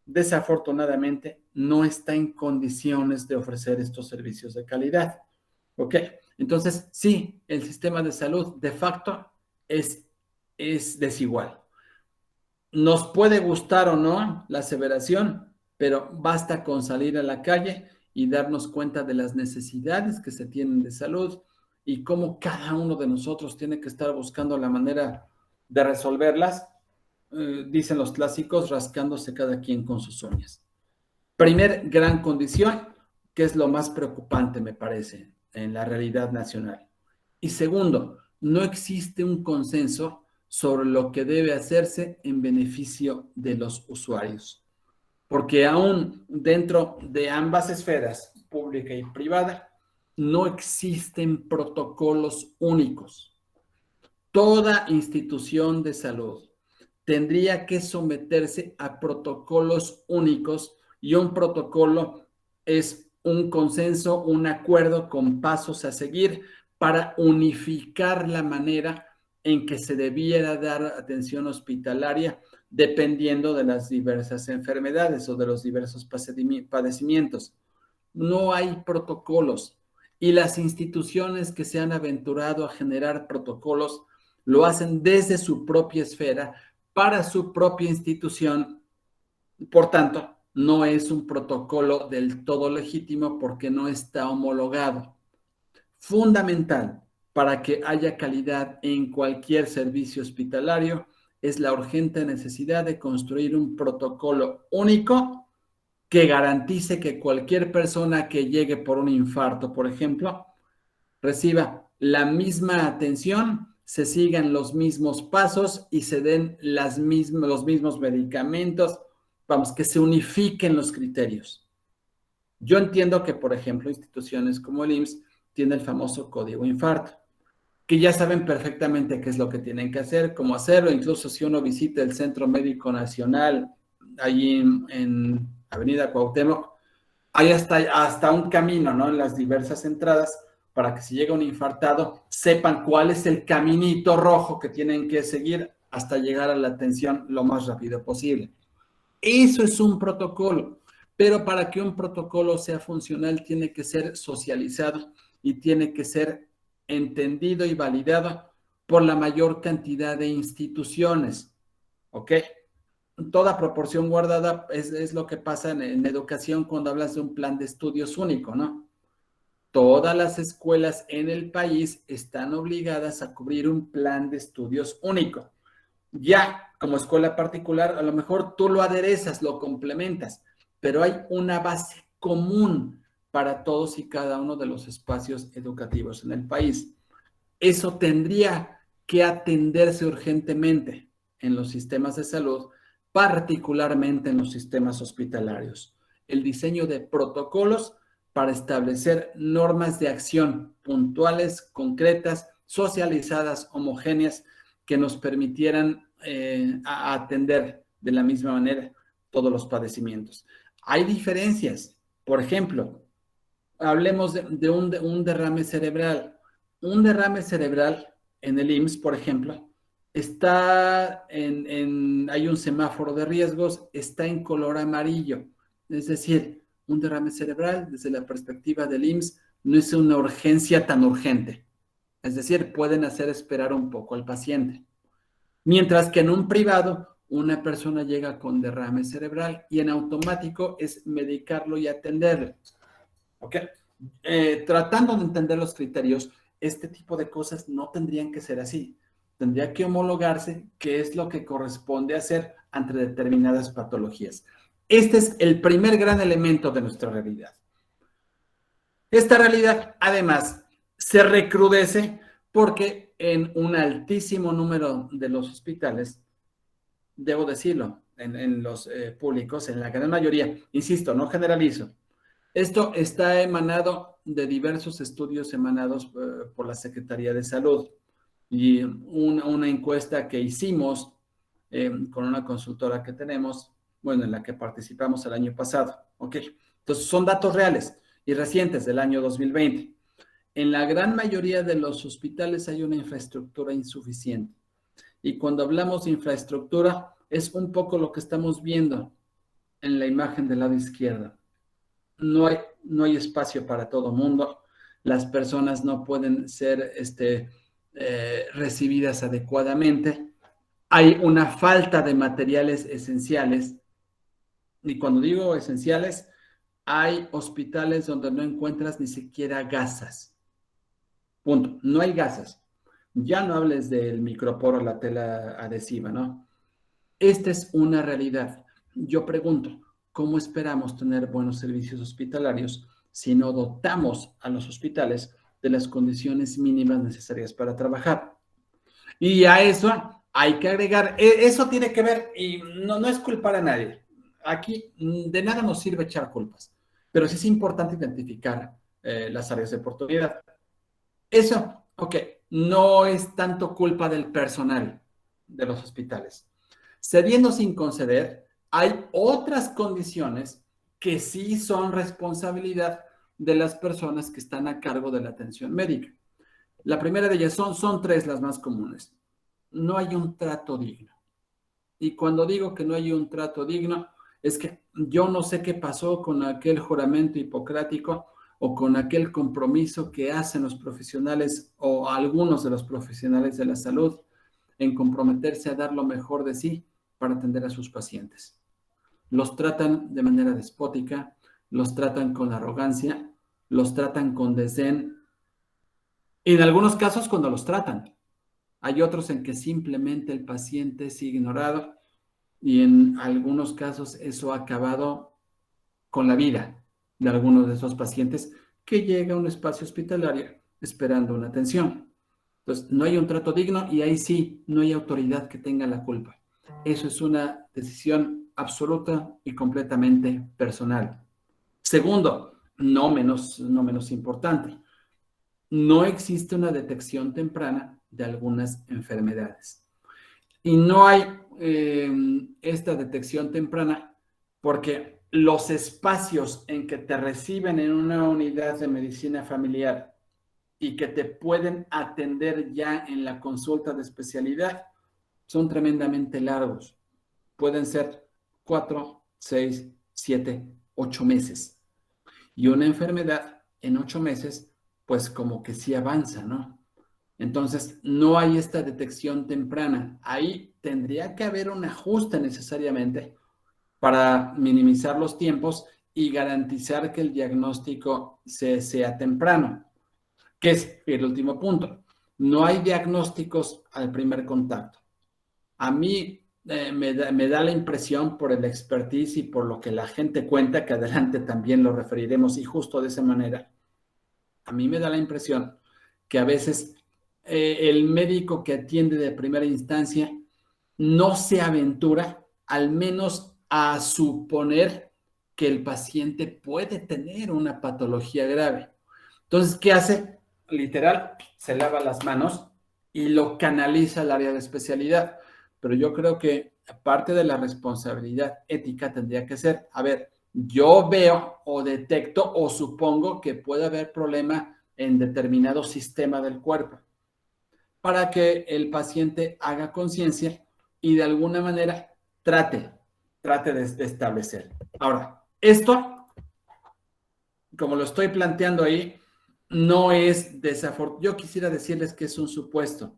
desafortunadamente no está en condiciones de ofrecer estos servicios de calidad. ¿Ok? Entonces, sí, el sistema de salud de facto es desigual. Nos puede gustar o no la aseveración, pero basta con salir a la calle y darnos cuenta de las necesidades que se tienen de salud y cómo cada uno de nosotros tiene que estar buscando la manera de resolverlas, dicen los clásicos, rascándose cada quien con sus uñas. Primer gran condición, que es lo más preocupante, me parece, en la realidad nacional. Y segundo, no existe un consenso sobre lo que debe hacerse en beneficio de los usuarios. Porque aún dentro de ambas esferas, pública y privada, no existen protocolos únicos. Toda institución de salud tendría que someterse a protocolos únicos, y un protocolo es un consenso, un acuerdo con pasos a seguir para unificar la manera en que se debiera dar atención hospitalaria dependiendo de las diversas enfermedades o de los diversos padecimientos. No hay protocolos, y las instituciones que se han aventurado a generar protocolos lo hacen desde su propia esfera para su propia institución. Por tanto, no es un protocolo del todo legítimo porque no está homologado. Fundamental para que haya calidad en cualquier servicio hospitalario es la urgente necesidad de construir un protocolo único que garantice que cualquier persona que llegue por un infarto, por ejemplo, reciba la misma atención, se sigan los mismos pasos y se den los mismos medicamentos, vamos, que se unifiquen los criterios. Yo entiendo que, por ejemplo, instituciones como el IMSS tienen el famoso código infarto, que ya saben perfectamente qué es lo que tienen que hacer, cómo hacerlo. Incluso si uno visita el Centro Médico Nacional, allí en Avenida Cuauhtémoc, hay hasta un camino, ¿no?, en las diversas entradas, para que si llega un infartado, sepan cuál es el caminito rojo que tienen que seguir hasta llegar a la atención lo más rápido posible. Eso es un protocolo, pero para que un protocolo sea funcional tiene que ser socializado y tiene que ser entendido y validado por la mayor cantidad de instituciones, ¿ok? Toda proporción guardada es lo que pasa en educación cuando hablas de un plan de estudios único, ¿no? Todas las escuelas en el país están obligadas a cubrir un plan de estudios único. Ya como escuela particular, a lo mejor tú lo aderezas, lo complementas, pero hay una base común para todos y cada uno de los espacios educativos en el país. Eso tendría que atenderse urgentemente en los sistemas de salud, particularmente en los sistemas hospitalarios. El diseño de protocolos para establecer normas de acción puntuales, concretas, socializadas, homogéneas, que nos permitieran atender de la misma manera todos los padecimientos. Hay diferencias. Por ejemplo, hablemos de un derrame cerebral. Un derrame cerebral en el IMSS, por ejemplo, hay un semáforo de riesgos, está en color amarillo. Es decir, un derrame cerebral, desde la perspectiva del IMSS, no es una urgencia tan urgente. Es decir, pueden hacer esperar un poco al paciente. Mientras que en un privado, una persona llega con derrame cerebral y en automático es medicarlo y atenderlo. ¿Ok? Tratando de entender los criterios, este tipo de cosas no tendrían que ser así. Tendría que homologarse qué es lo que corresponde hacer ante determinadas patologías. Este es el primer gran elemento de nuestra realidad. Esta realidad, además, se recrudece porque en un altísimo número de los hospitales, debo decirlo, en los públicos, en la gran mayoría, insisto, no generalizo, esto está emanado de diversos estudios emanados por la Secretaría de Salud y una encuesta que hicimos con una consultora que tenemos, bueno, en la que participamos el año pasado, ¿ok? Entonces, son datos reales y recientes del año 2020. En la gran mayoría de los hospitales hay una infraestructura insuficiente. Y cuando hablamos de infraestructura, es un poco lo que estamos viendo en la imagen del lado izquierdo. No hay espacio para todo mundo. Las personas no pueden ser recibidas adecuadamente. Hay una falta de materiales esenciales. Y cuando digo esenciales, hay hospitales donde no encuentras ni siquiera gasas. Punto. No hay gasas. Ya no hables del microporo, la tela adhesiva, ¿no? Esta es una realidad. Yo pregunto, ¿cómo esperamos tener buenos servicios hospitalarios si no dotamos a los hospitales de las condiciones mínimas necesarias para trabajar? Y a eso hay que agregar, eso tiene que ver, y no es culpar a nadie. Aquí de nada nos sirve echar culpas, pero sí es importante identificar las áreas de oportunidad. Eso, ok, no es tanto culpa del personal de los hospitales. Cediendo sin conceder, hay otras condiciones que sí son responsabilidad de las personas que están a cargo de la atención médica. La primera de ellas son tres las más comunes. No hay un trato digno. Y cuando digo que no hay un trato digno, es que yo no sé qué pasó con aquel juramento hipocrático o con aquel compromiso que hacen los profesionales o algunos de los profesionales de la salud en comprometerse a dar lo mejor de sí para atender a sus pacientes. Los tratan de manera despótica, los tratan con arrogancia, los tratan con desdén, y en algunos casos cuando los tratan. Hay otros en que simplemente el paciente sigue ignorado y en algunos casos eso ha acabado con la vida de algunos de esos pacientes que llega a un espacio hospitalario esperando una atención. Entonces, no hay un trato digno y ahí sí no hay autoridad que tenga la culpa. Eso es una decisión absoluta y completamente personal. Segundo, no menos importante, no existe una detección temprana de algunas enfermedades. Y no hay esta detección temprana porque los espacios en que te reciben en una unidad de medicina familiar y que te pueden atender ya en la consulta de especialidad son tremendamente largos. Pueden ser 4, 6, 7, 8 meses. Y una enfermedad en 8 meses, pues como que sí avanza, ¿no? Entonces, no hay esta detección temprana. Ahí tendría que haber un ajuste necesariamente para minimizar los tiempos y garantizar que el diagnóstico sea temprano. ¿Qué es el último punto? No hay diagnósticos al primer contacto. A mí me da la impresión por el expertise y por lo que la gente cuenta, que adelante también lo referiremos y justo de esa manera. A mí me da la impresión que a veces el médico que atiende de primera instancia no se aventura, al menos a suponer que el paciente puede tener una patología grave. Entonces, ¿qué hace? Literal, se lava las manos y lo canaliza al área de especialidad. Pero yo creo que parte de la responsabilidad ética tendría que ser, a ver, yo veo o detecto o supongo que puede haber problema en determinado sistema del cuerpo para que el paciente haga conciencia y de alguna manera trate de establecer. Ahora, esto, como lo estoy planteando ahí, no es desafortunado. Yo quisiera decirles que es un supuesto.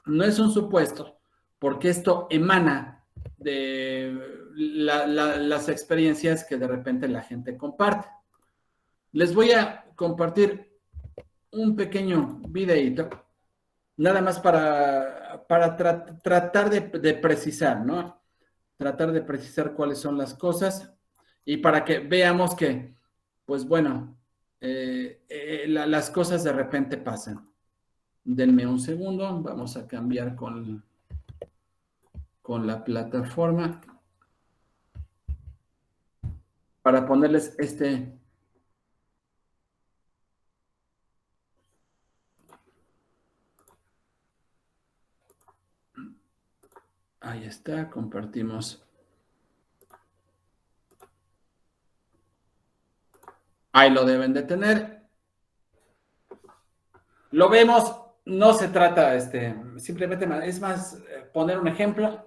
No es un supuesto, porque esto emana de las experiencias que de repente la gente comparte. Les voy a compartir un pequeño videíto, nada más para tratar de precisar, ¿no? Tratar de precisar cuáles son las cosas y para que veamos que, pues bueno, las cosas de repente pasan. Denme un segundo, vamos a cambiar con la plataforma para ponerles ahí está, compartimos. Ahí lo deben de tener. Lo vemos, no se trata, simplemente es más poner un ejemplo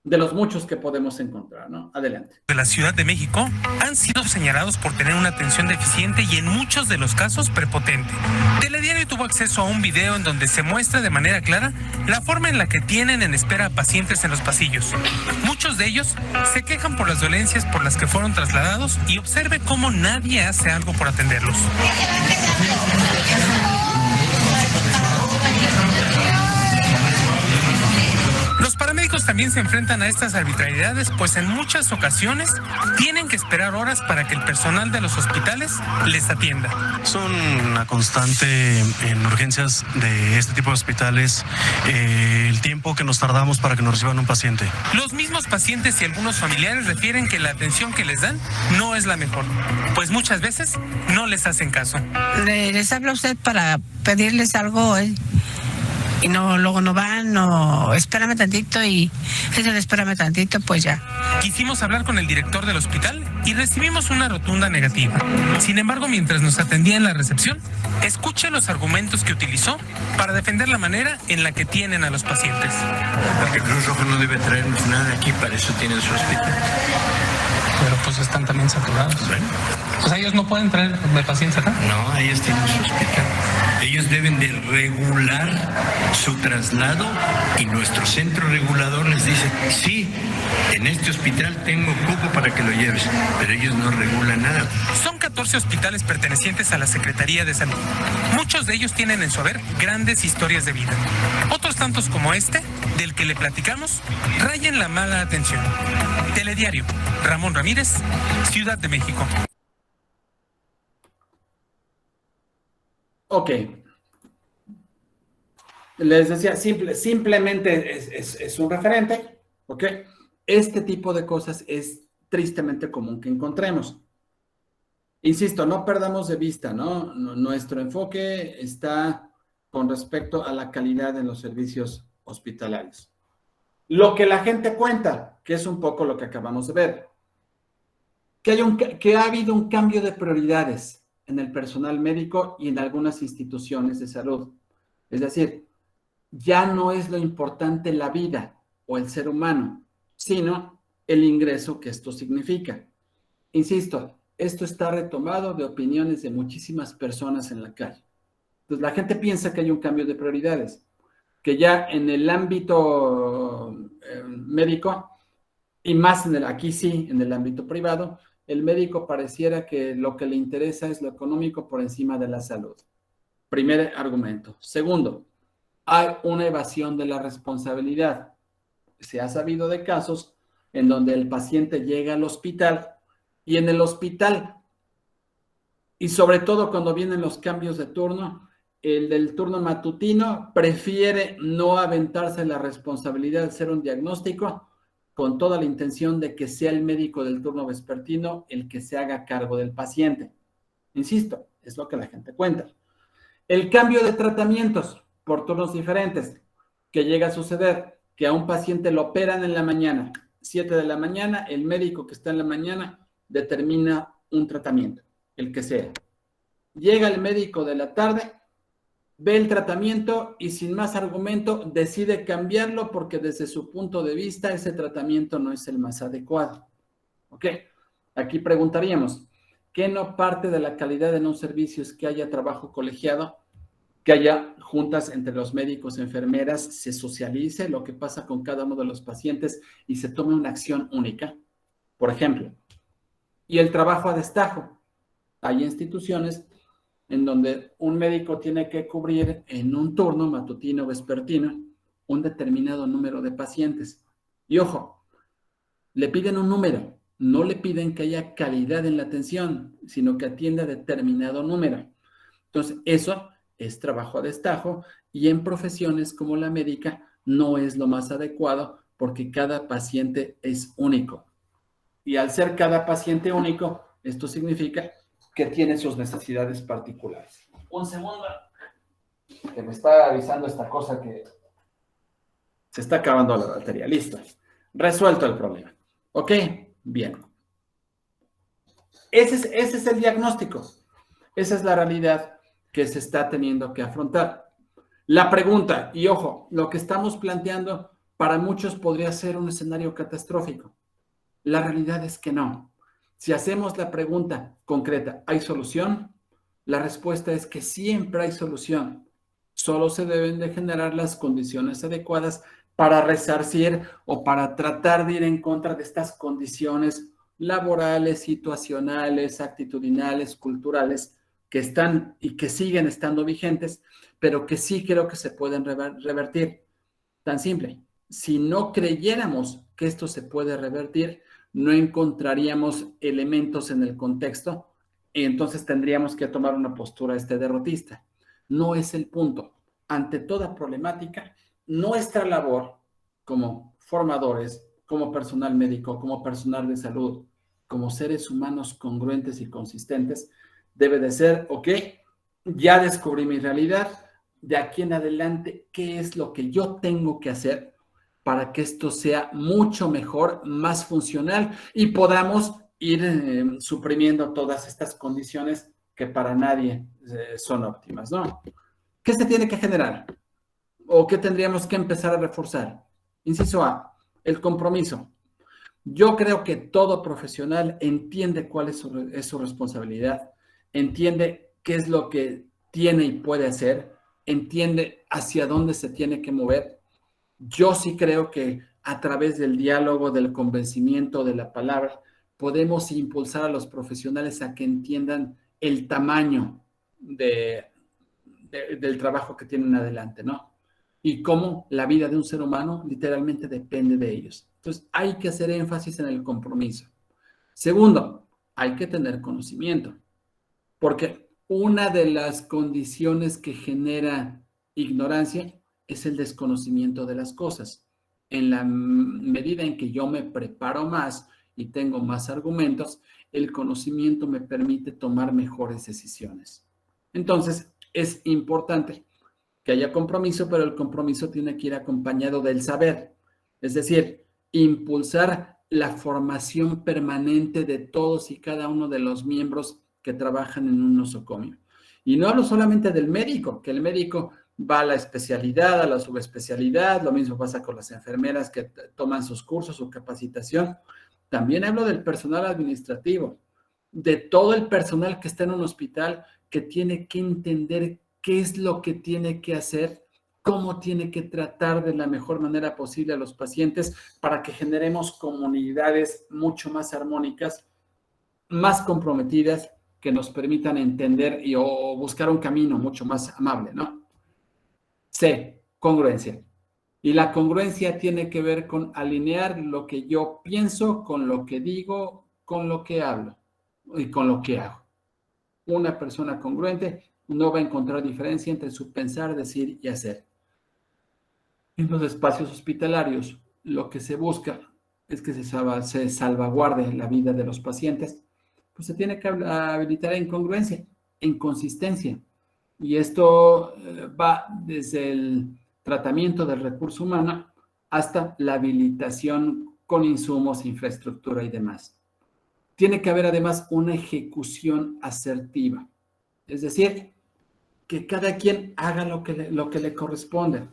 de los muchos que podemos encontrar, ¿no? Adelante. De la Ciudad de México han sido señalados por tener una atención deficiente y en muchos de los casos prepotente. Telediario tuvo acceso a un video en donde se muestra de manera clara la forma en la que tienen en espera a pacientes en los pasillos. Muchos de ellos se quejan por las dolencias por las que fueron trasladados y observe cómo nadie hace algo por atenderlos. médicos también se enfrentan a estas arbitrariedades, pues en muchas ocasiones tienen que esperar horas para que el personal de los hospitales les atienda. Son una constante en urgencias de este tipo de hospitales, el tiempo que nos tardamos para que nos reciban un paciente. Los mismos pacientes y algunos familiares refieren que la atención que les dan no es la mejor, pues muchas veces no les hacen caso. Les habla usted para pedirles algo, y no, luego no van, no, espérame tantito, y ese de espérame tantito, pues ya. Quisimos hablar con el director del hospital y recibimos una rotunda negativa. Sin embargo, mientras nos atendía en la recepción, escuche los argumentos que utilizó para defender la manera en la que tienen a los pacientes. Porque Cruz Roja no debe traernos nada aquí, para eso tienen su hospital. Pero pues están también saturados. Bueno. O sea, ellos no pueden traer pacientes acá. No, ellos tienen su hospital. Ellos deben de regular su traslado y nuestro centro regulador les dice, sí, en este hospital tengo cupo para que lo lleves, pero ellos no regulan nada. Son 14 hospitales pertenecientes a la Secretaría de Salud. Muchos de ellos tienen en su haber grandes historias de vida. Otros tantos como este, del que le platicamos, rayan la mala atención. Telediario, Ramón Ramírez, Ciudad de México. Ok. Les decía, simplemente es un referente, ¿ok? Este tipo de cosas es tristemente común que encontremos. Insisto, no perdamos de vista, ¿no? Nuestro enfoque está con respecto a la calidad de los servicios hospitalarios. Lo que la gente cuenta, que es un poco lo que acabamos de ver, que ha habido un cambio de prioridades en el personal médico y en algunas instituciones de salud. Es decir, ya no es lo importante la vida o el ser humano, sino el ingreso que esto significa. Insisto, esto está retomado de opiniones de muchísimas personas en la calle. Entonces, la gente piensa que hay un cambio de prioridades, que ya en el ámbito médico, y más aquí sí, en el ámbito privado, el médico pareciera que lo que le interesa es lo económico por encima de la salud. Primer argumento. Segundo, hay una evasión de la responsabilidad. Se ha sabido de casos en donde el paciente llega al hospital y en el hospital, y sobre todo cuando vienen los cambios de turno, el del turno matutino prefiere no aventarse la responsabilidad de hacer un diagnóstico con toda la intención de que sea el médico del turno vespertino el que se haga cargo del paciente. Insisto, es lo que la gente cuenta. El cambio de tratamientos por turnos diferentes, que llega a suceder que a un paciente lo operan en la mañana, 7 de la mañana, el médico que está en la mañana determina un tratamiento, el que sea. Llega el médico de la tarde, ve el tratamiento y sin más argumento decide cambiarlo porque desde su punto de vista ese tratamiento no es el más adecuado. ¿Ok? Aquí preguntaríamos, ¿qué no parte de la calidad en un servicio es que haya trabajo colegiado, que haya juntas entre los médicos, enfermeras, se socialice lo que pasa con cada uno de los pacientes y se tome una acción única? Por ejemplo, y el trabajo a destajo. Hay instituciones en donde un médico tiene que cubrir en un turno matutino o vespertino un determinado número de pacientes. Y ojo, le piden un número, no le piden que haya calidad en la atención, sino que atienda determinado número. Entonces, eso es trabajo a destajo y en profesiones como la médica no es lo más adecuado porque cada paciente es único. Y al ser cada paciente único, esto significa que tiene sus necesidades particulares. Un segundo, que me está avisando esta cosa que se está acabando la batería. Listo. Resuelto el problema. ¿Ok? Bien. Ese es el diagnóstico. Esa es la realidad que se está teniendo que afrontar. La pregunta, y ojo, lo que estamos planteando para muchos podría ser un escenario catastrófico. La realidad es que no. Si hacemos la pregunta concreta, ¿hay solución? La respuesta es que siempre hay solución. Solo se deben de generar las condiciones adecuadas para resarcir o para tratar de ir en contra de estas condiciones laborales, situacionales, actitudinales, culturales que están y que siguen estando vigentes, pero que sí creo que se pueden revertir. Tan simple. Si no creyéramos que esto se puede revertir, no encontraríamos elementos en el contexto y entonces tendríamos que tomar una postura derrotista. No es el punto. Ante toda problemática, nuestra labor como formadores, como personal médico, como personal de salud, como seres humanos congruentes y consistentes, debe de ser, ok, ya descubrí mi realidad, de aquí en adelante, ¿qué es lo que yo tengo que hacer para que esto sea mucho mejor, más funcional y podamos ir suprimiendo todas estas condiciones que para nadie son óptimas, ¿no? ¿Qué se tiene que generar? ¿O qué tendríamos que empezar a reforzar? Inciso A, el compromiso. Yo creo que todo profesional entiende cuál es su responsabilidad, entiende qué es lo que tiene y puede hacer, entiende hacia dónde se tiene que mover. Yo sí creo que a través del diálogo, del convencimiento, de la palabra, podemos impulsar a los profesionales a que entiendan el tamaño del trabajo que tienen adelante, ¿no? Y cómo la vida de un ser humano literalmente depende de ellos. Entonces, hay que hacer énfasis en el compromiso. Segundo, hay que tener conocimiento, porque una de las condiciones que genera ignorancia es el desconocimiento de las cosas. En la medida en que yo me preparo más y tengo más argumentos, el conocimiento me permite tomar mejores decisiones. Entonces, es importante que haya compromiso, pero el compromiso tiene que ir acompañado del saber. Es decir, impulsar la formación permanente de todos y cada uno de los miembros que trabajan en un nosocomio. Y no hablo solamente del médico, que el médico va a la especialidad, a la subespecialidad, lo mismo pasa con las enfermeras que toman sus cursos, su capacitación. También hablo del personal administrativo, de todo el personal que está en un hospital que tiene que entender qué es lo que tiene que hacer, cómo tiene que tratar de la mejor manera posible a los pacientes para que generemos comunidades mucho más armónicas, más comprometidas, que nos permitan entender o buscar un camino mucho más amable, ¿no? C, congruencia. Y la congruencia tiene que ver con alinear lo que yo pienso con lo que digo, con lo que hablo y con lo que hago. Una persona congruente no va a encontrar diferencia entre su pensar, decir y hacer. En los espacios hospitalarios, lo que se busca es que se salvaguarde la vida de los pacientes, pues se tiene que habilitar en congruencia, en consistencia. Y esto va desde el tratamiento del recurso humano hasta la habilitación con insumos, infraestructura y demás. Tiene que haber además una ejecución asertiva, es decir, que cada quien haga lo que le corresponde.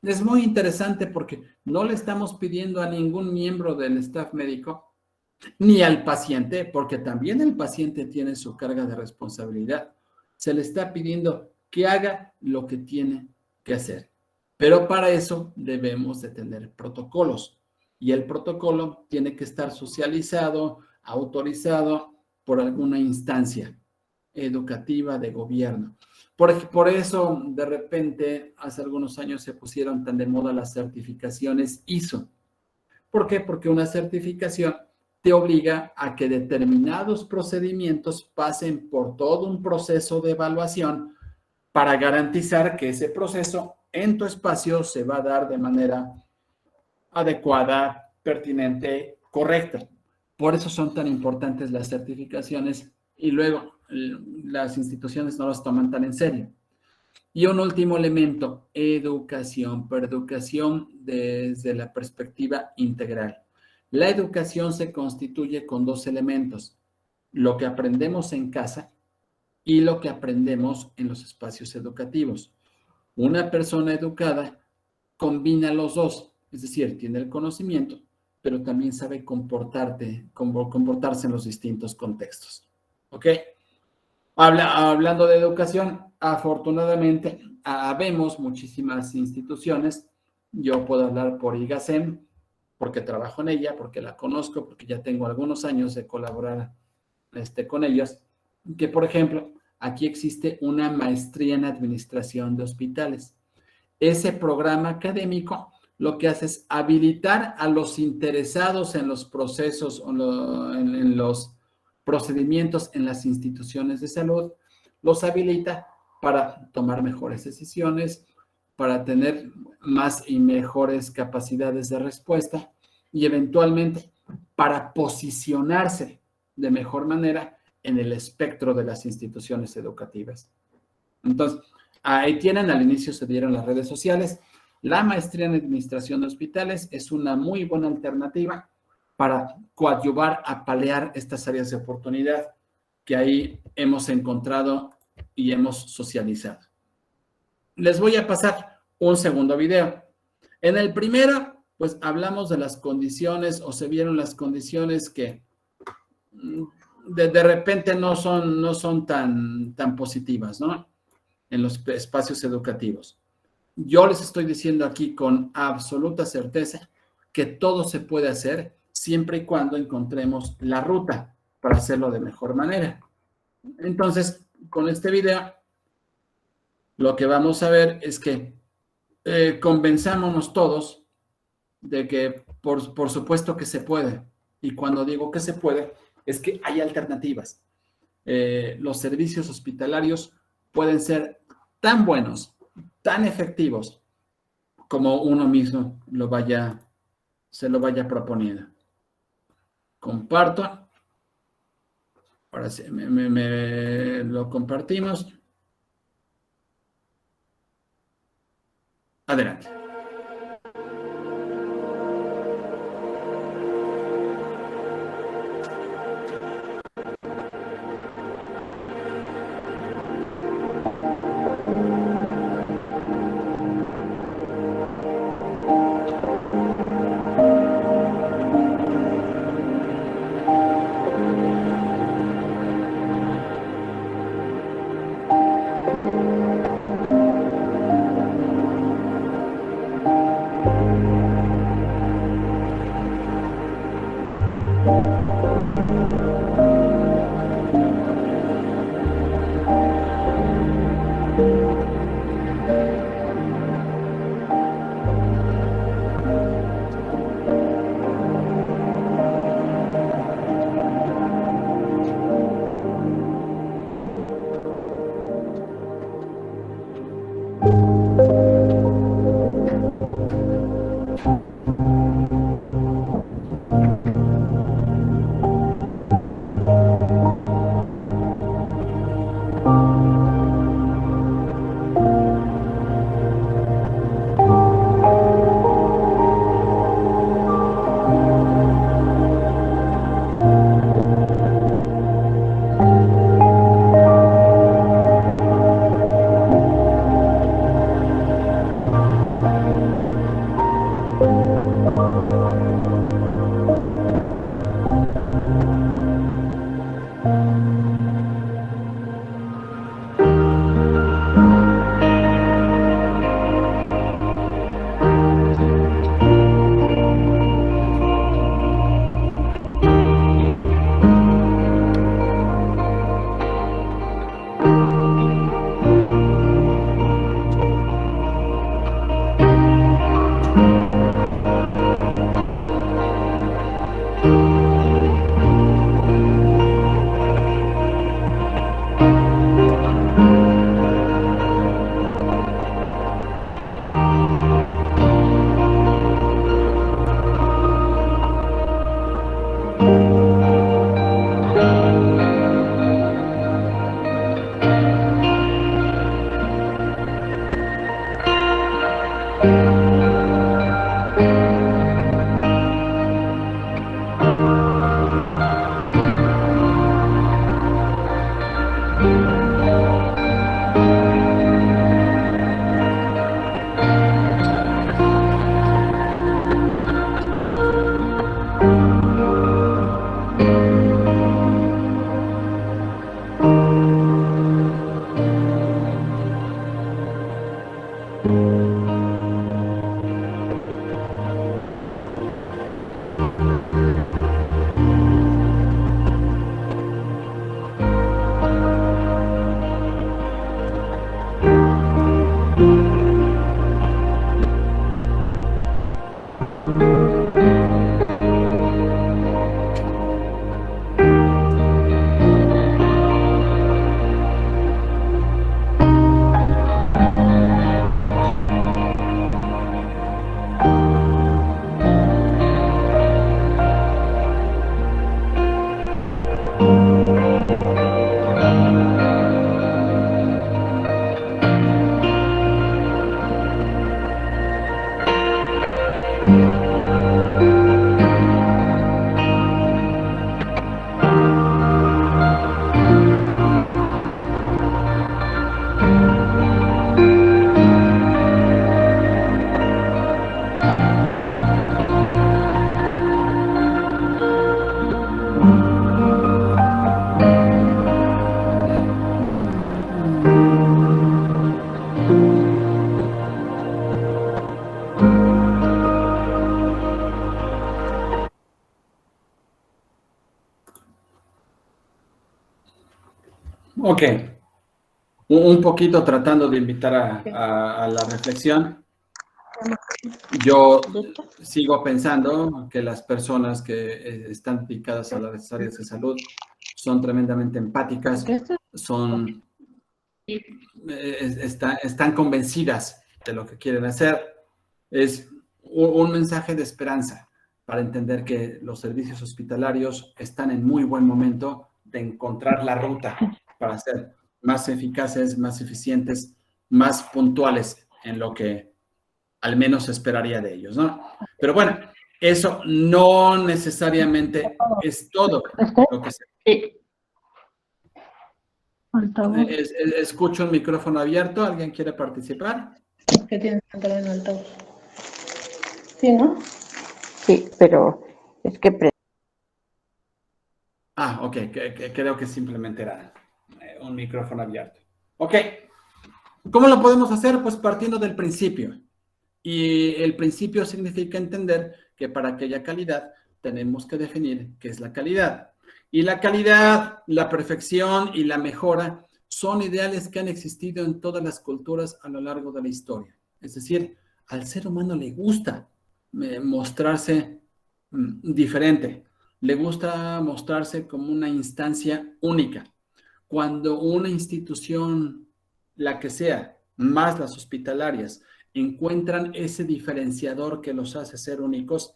Es muy interesante porque no le estamos pidiendo a ningún miembro del staff médico ni al paciente, porque también el paciente tiene su carga de responsabilidad. Se le está pidiendo que haga lo que tiene que hacer. Pero para eso debemos de tener protocolos. Y el protocolo tiene que estar socializado, autorizado por alguna instancia educativa de gobierno. Por eso, de repente, hace algunos años se pusieron tan de moda las certificaciones ISO. ¿Por qué? Porque una certificación te obliga a que determinados procedimientos pasen por todo un proceso de evaluación para garantizar que ese proceso en tu espacio se va a dar de manera adecuada, pertinente, correcta. Por eso son tan importantes las certificaciones y luego las instituciones no las toman tan en serio. Y un último elemento, educación, pero educación desde la perspectiva integral. La educación se constituye con dos elementos, lo que aprendemos en casa y lo que aprendemos en los espacios educativos. Una persona educada combina los dos, es decir, tiene el conocimiento, pero también sabe comportarse en los distintos contextos. ¿Ok? Hablando de educación, afortunadamente habemos muchísimas instituciones. Yo puedo hablar por IGACEM, porque trabajo en ella, porque la conozco, porque ya tengo algunos años de colaborar con ellos, que por ejemplo, aquí existe una maestría en administración de hospitales. Ese programa académico lo que hace es habilitar a los interesados en los procesos o en los procedimientos en las instituciones de salud, los habilita para tomar mejores decisiones, para tener más y mejores capacidades de respuesta y eventualmente para posicionarse de mejor manera en el espectro de las instituciones educativas. Entonces, ahí tienen, al inicio se dieron las redes sociales. La maestría en administración de hospitales es una muy buena alternativa para coadyuvar a paliar estas áreas de oportunidad que ahí hemos encontrado y hemos socializado. Les voy a pasar un segundo video. En el primero, pues hablamos de las condiciones o se vieron las condiciones que de repente no son tan positivas, ¿no? En los espacios educativos. Yo les estoy diciendo aquí con absoluta certeza que todo se puede hacer siempre y cuando encontremos la ruta para hacerlo de mejor manera. Entonces, con este video, lo que vamos a ver es que convenzámonos todos de que por supuesto que se puede. Y cuando digo que se puede, es que hay alternativas. Los servicios hospitalarios pueden ser tan buenos, tan efectivos, como uno mismo se lo vaya proponiendo. Comparto. Ahora sí, lo compartimos. Adelante. Ok. Un poquito tratando de invitar a la reflexión. Yo sigo pensando que las personas que están dedicadas a las áreas de salud son tremendamente empáticas, están convencidas de lo que quieren hacer. Es un mensaje de esperanza para entender que los servicios hospitalarios están en muy buen momento de encontrar la ruta para ser más eficaces, más eficientes, más puntuales en lo que al menos esperaría de ellos, ¿no? Pero bueno, eso no necesariamente es todo lo que se... Escucho un micrófono abierto. ¿Alguien quiere participar? ¿Qué tienes que entrar en altavoz? Sí, ¿no? Sí, pero es que... Ok, creo que simplemente era un micrófono abierto. Ok, ¿cómo lo podemos hacer? Pues partiendo del principio. Y el principio significa entender que para que haya calidad tenemos que definir qué es la calidad. Y la calidad, la perfección y la mejora son ideales que han existido en todas las culturas a lo largo de la historia. Es decir, al ser humano le gusta mostrarse diferente, le gusta mostrarse como una instancia única. Cuando una institución, la que sea, más las hospitalarias, encuentran ese diferenciador que los hace ser únicos,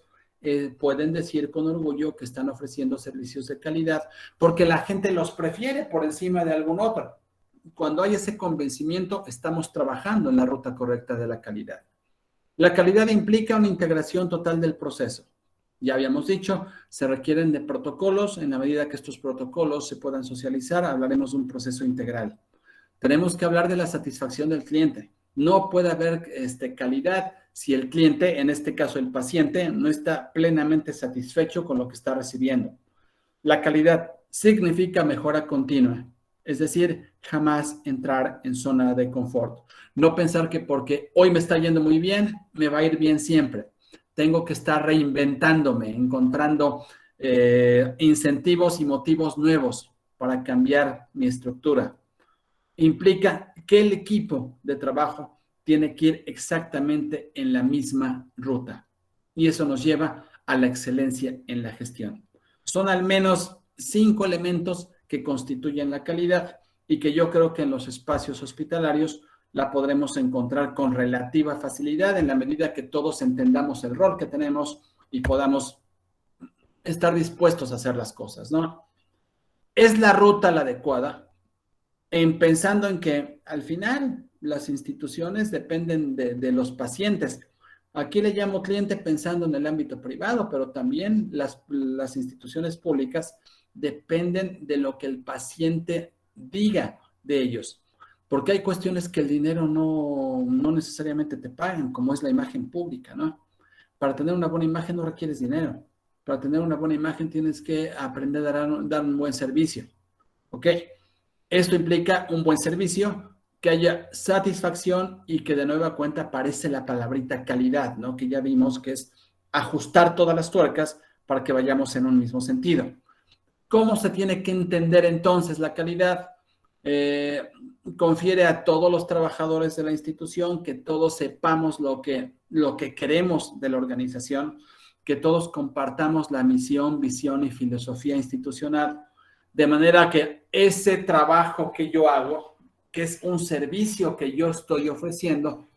pueden decir con orgullo que están ofreciendo servicios de calidad porque la gente los prefiere por encima de algún otro. Cuando hay ese convencimiento, estamos trabajando en la ruta correcta de la calidad. La calidad implica una integración total del proceso. Ya habíamos dicho, se requieren de protocolos. En la medida que estos protocolos se puedan socializar, hablaremos de un proceso integral. Tenemos que hablar de la satisfacción del cliente. No puede haber calidad si el cliente, en este caso el paciente, no está plenamente satisfecho con lo que está recibiendo. La calidad significa mejora continua, es decir, jamás entrar en zona de confort. No pensar que porque hoy me está yendo muy bien, me va a ir bien siempre. Tengo que estar reinventándome, encontrando incentivos y motivos nuevos para cambiar mi estructura. Implica que el equipo de trabajo tiene que ir exactamente en la misma ruta. Y eso nos lleva a la excelencia en la gestión. Son al menos 5 elementos que constituyen la calidad y que yo creo que en los espacios hospitalarios la podremos encontrar con relativa facilidad en la medida que todos entendamos el rol que tenemos y podamos estar dispuestos a hacer las cosas, ¿no? ¿Es la ruta la adecuada? Pensando en que al final las instituciones dependen de los pacientes. Aquí le llamo cliente pensando en el ámbito privado, pero también las instituciones públicas dependen de lo que el paciente diga de ellos. Porque hay cuestiones que el dinero no necesariamente te pagan, como es la imagen pública, ¿no? Para tener una buena imagen no requieres dinero. Para tener una buena imagen tienes que aprender a dar un buen servicio. ¿Ok? Esto implica un buen servicio, que haya satisfacción y que de nueva cuenta aparece la palabrita calidad, ¿no? Que ya vimos que es ajustar todas las tuercas para que vayamos en un mismo sentido. ¿Cómo se tiene que entender entonces la calidad? Confiere a todos los trabajadores de la institución que todos sepamos lo que queremos de la organización, que todos compartamos la misión, visión y filosofía institucional, de manera que ese trabajo que yo hago, que es un servicio que yo estoy ofreciendo,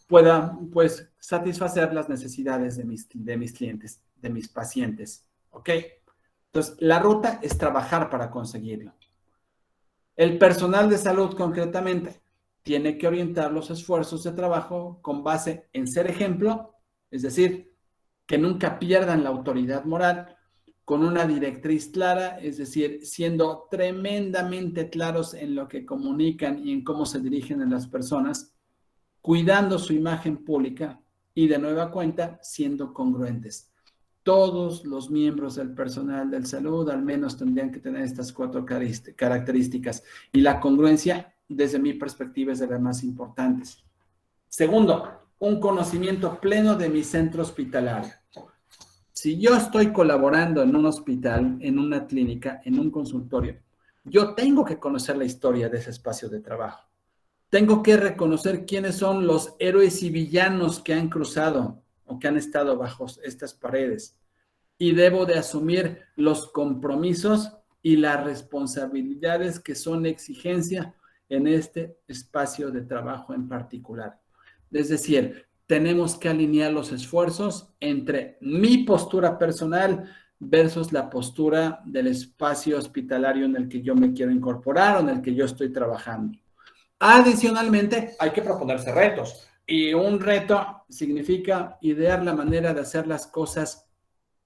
pueda pues satisfacer las necesidades de mis clientes, de mis pacientes. ¿Ok? Entonces, la ruta es trabajar para conseguirlo. El personal de salud concretamente tiene que orientar los esfuerzos de trabajo con base en ser ejemplo, es decir, que nunca pierdan la autoridad moral, con una directriz clara, es decir, siendo tremendamente claros en lo que comunican y en cómo se dirigen a las personas, cuidando su imagen pública y de nueva cuenta siendo congruentes. Todos los miembros del personal de salud al menos tendrían que tener estas 4 características y la congruencia, desde mi perspectiva, es de las más importantes. Segundo, un conocimiento pleno de mi centro hospitalario. Si yo estoy colaborando en un hospital, en una clínica, en un consultorio, yo tengo que conocer la historia de ese espacio de trabajo. Tengo que reconocer quiénes son los héroes y villanos que han cruzado o que han estado bajo estas paredes. Y debo de asumir los compromisos y las responsabilidades que son exigencia en este espacio de trabajo en particular. Es decir, tenemos que alinear los esfuerzos entre mi postura personal versus la postura del espacio hospitalario en el que yo me quiero incorporar o en el que yo estoy trabajando. Adicionalmente, hay que proponerse retos. Y un reto significa idear la manera de hacer las cosas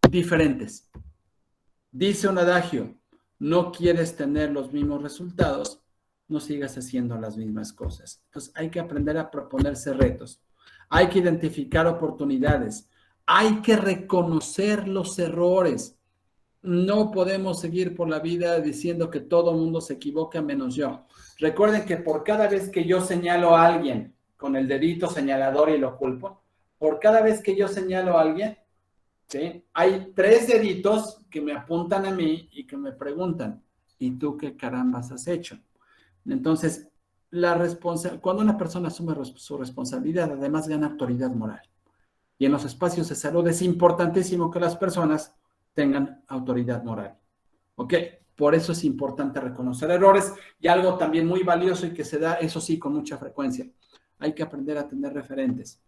diferentes. Dice un adagio, no quieres tener los mismos resultados, no sigas haciendo las mismas cosas. Entonces hay que aprender a proponerse retos. Hay que identificar oportunidades. Hay que reconocer los errores. No podemos seguir por la vida diciendo que todo el mundo se equivoca menos yo. Recuerden que por cada vez que yo señalo a alguien con el dedito señalador y lo culpo, por cada vez que yo señalo a alguien, ¿sí?, hay 3 deditos que me apuntan a mí y que me preguntan, ¿y tú qué carambas has hecho? Entonces, cuando una persona asume su responsabilidad, además gana autoridad moral. Y en los espacios de salud es importantísimo que las personas tengan autoridad moral. ¿Ok? Por eso es importante reconocer errores y algo también muy valioso y que se da, eso sí, con mucha frecuencia. Hay que aprender a tener referentes.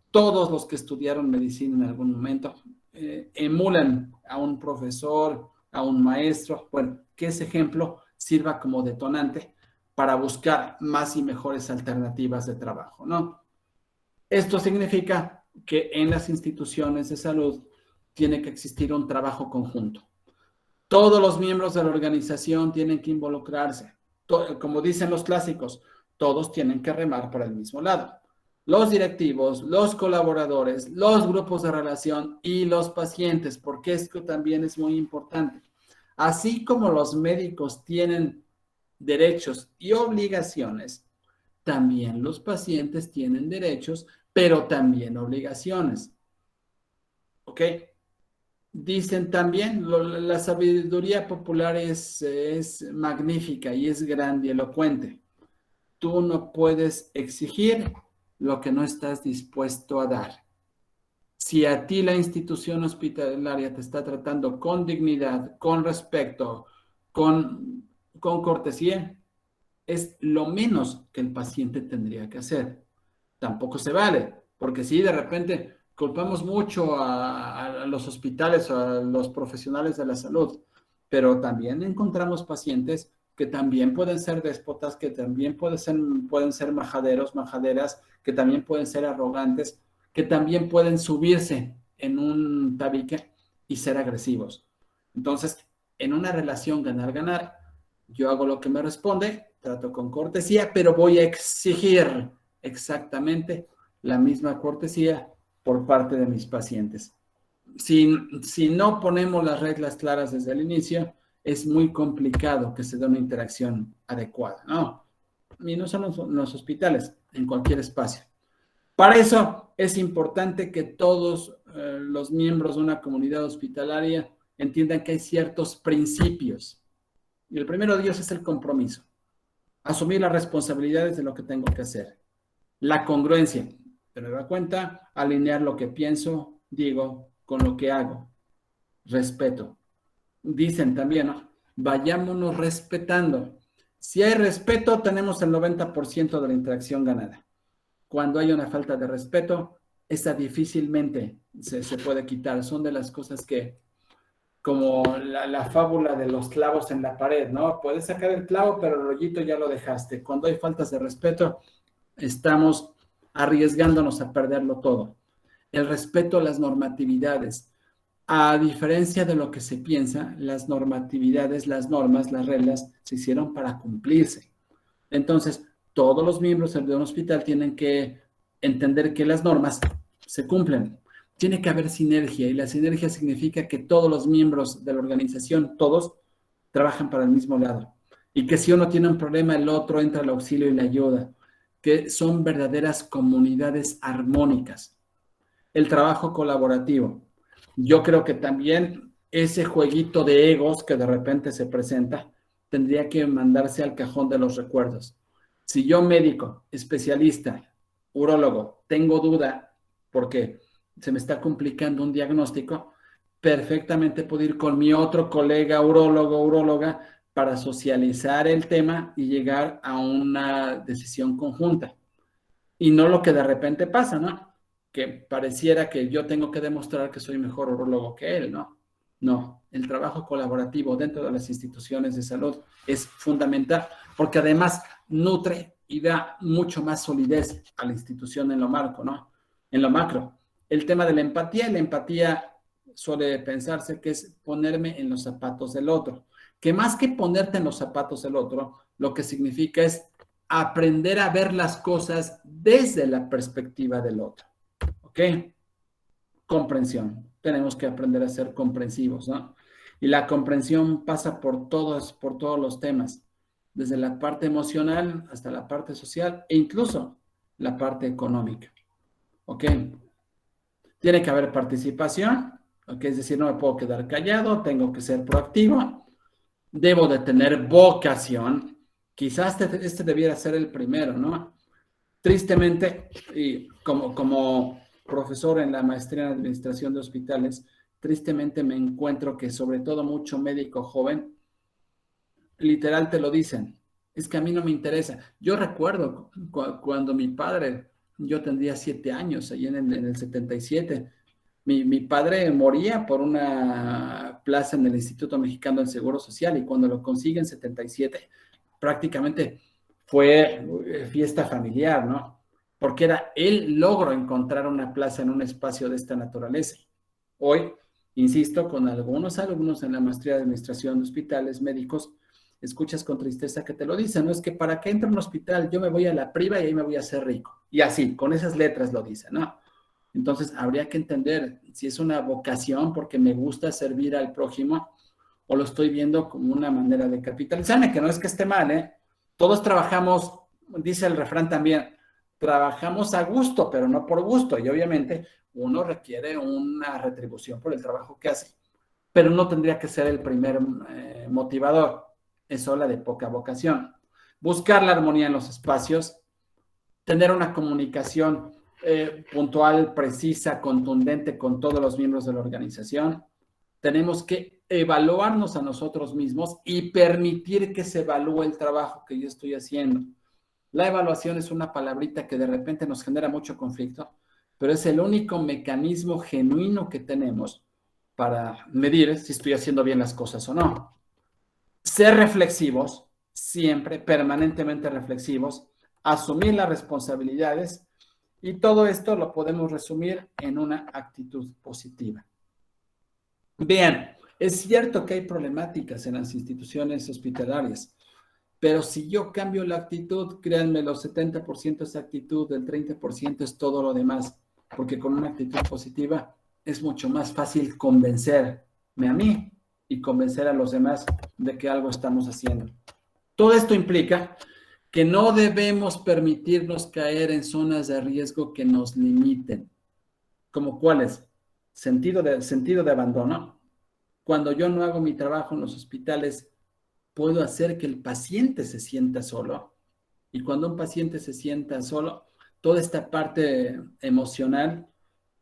Todos los que estudiaron medicina en algún momento emulan a un profesor, a un maestro, bueno, que ese ejemplo sirva como detonante para buscar más y mejores alternativas de trabajo, ¿no? Esto significa que en las instituciones de salud tiene que existir un trabajo conjunto. Todos los miembros de la organización tienen que involucrarse. Como dicen los clásicos, todos tienen que remar para el mismo lado. Los directivos, los colaboradores, los grupos de relación y los pacientes, porque esto también es muy importante. Así como los médicos tienen derechos y obligaciones, también los pacientes tienen derechos, pero también obligaciones. ¿Ok? Dicen también, la sabiduría popular es magnífica y es grandilocuente. Tú no puedes exigir lo que no estás dispuesto a dar. Si a ti la institución hospitalaria te está tratando con dignidad, con respeto, con cortesía, es lo menos que el paciente tendría que hacer. Tampoco se vale, porque si de repente culpamos mucho a los hospitales o a los profesionales de la salud, pero también encontramos pacientes que también pueden ser déspotas, que también pueden ser majaderos, majaderas, que también pueden ser arrogantes, que también pueden subirse en un tabique y ser agresivos. Entonces, en una relación ganar-ganar, yo hago lo que me responde, trato con cortesía, pero voy a exigir exactamente la misma cortesía por parte de mis pacientes. Si no ponemos las reglas claras desde el inicio, es muy complicado que se dé una interacción adecuada, ¿no? Y no solo en los hospitales, en cualquier espacio. Para eso es importante que todos los miembros de una comunidad hospitalaria entiendan que hay ciertos principios. Y el primero de ellos es el compromiso. Asumir las responsabilidades de lo que tengo que hacer. La congruencia. Te da cuenta, alinear lo que pienso, digo, con lo que hago. Respeto. Dicen también, ¿no?, vayámonos respetando. Si hay respeto, tenemos el 90% de la interacción ganada. Cuando hay una falta de respeto, esa difícilmente se puede quitar. Son de las cosas que, como la fábula de los clavos en la pared, ¿no? Puedes sacar el clavo, pero el rollito ya lo dejaste. Cuando hay faltas de respeto, estamos arriesgándonos a perderlo todo. El respeto a las normatividades. A diferencia de lo que se piensa, las normatividades, las normas, las reglas se hicieron para cumplirse. Entonces, todos los miembros de un hospital tienen que entender que las normas se cumplen. Tiene que haber sinergia, y la sinergia significa que todos los miembros de la organización, todos, trabajan para el mismo lado. Y que si uno tiene un problema, el otro entra al auxilio y le ayuda. Que son verdaderas comunidades armónicas. El trabajo colaborativo. Yo creo que también ese jueguito de egos que de repente se presenta tendría que mandarse al cajón de los recuerdos. Si yo, médico, especialista, urólogo, tengo duda porque se me está complicando un diagnóstico, perfectamente puedo ir con mi otro colega urólogo, uróloga, para socializar el tema y llegar a una decisión conjunta. Y no lo que de repente pasa, ¿no? Que pareciera que yo tengo que demostrar que soy mejor urólogo que él, ¿no? No, el trabajo colaborativo dentro de las instituciones de salud es fundamental porque además nutre y da mucho más solidez a la institución en lo macro, ¿no? En lo macro. El tema de la empatía suele pensarse que es ponerme en los zapatos del otro, que más que ponerte en los zapatos del otro, lo que significa es aprender a ver las cosas desde la perspectiva del otro, ¿ok? Comprensión. Tenemos que aprender a ser comprensivos, ¿no? Y la comprensión pasa por todos los temas, desde la parte emocional hasta la parte social e incluso la parte económica, ¿ok? Tiene que haber participación, ¿ok? Es decir, no me puedo quedar callado, tengo que ser proactivo, debo de tener vocación. Quizás este debiera ser el primero, ¿no? Tristemente, y como profesor en la maestría en administración de hospitales, tristemente me encuentro que sobre todo mucho médico joven, literal te lo dicen, es que a mí no me interesa. Yo recuerdo cuando mi padre, yo tendría 7 años, ahí en el 77, mi padre moría por una plaza en el Instituto Mexicano del Seguro Social y cuando lo consigue en 77, prácticamente fue fiesta familiar, ¿no? Porque era el logro encontrar una plaza en un espacio de esta naturaleza. Hoy, insisto, con algunos alumnos en la maestría de administración de hospitales médicos, escuchas con tristeza que te lo dicen, ¿no? Es que para que entre a un hospital yo me voy a la priva y ahí me voy a hacer rico. Y así, con esas letras lo dicen, ¿no? Entonces, habría que entender si es una vocación porque me gusta servir al prójimo o lo estoy viendo como una manera de capitalizarme, que no es que esté mal, ¿eh? Todos trabajamos, dice el refrán también, trabajamos a gusto, pero no por gusto. Y obviamente uno requiere una retribución por el trabajo que hace, pero no tendría que ser el primer motivador. Es la de poca vocación. Buscar la armonía en los espacios, tener una comunicación puntual, precisa, contundente con todos los miembros de la organización. Tenemos que evaluarnos a nosotros mismos y permitir que se evalúe el trabajo que yo estoy haciendo. La evaluación es una palabrita que de repente nos genera mucho conflicto, pero es el único mecanismo genuino que tenemos para medir si estoy haciendo bien las cosas o no. Ser reflexivos, siempre, permanentemente reflexivos, asumir las responsabilidades y todo esto lo podemos resumir en una actitud positiva. Bien, es cierto que hay problemáticas en las instituciones hospitalarias, pero si yo cambio la actitud, créanme, los 70% es actitud, el 30% es todo lo demás, porque con una actitud positiva es mucho más fácil convencerme a mí y convencer a los demás de que algo estamos haciendo. Todo esto implica que no debemos permitirnos caer en zonas de riesgo que nos limiten. ¿Como cuáles? Sentido de abandono. Cuando yo no hago mi trabajo en los hospitales, puedo hacer que el paciente se sienta solo. Y cuando un paciente se sienta solo, toda esta parte emocional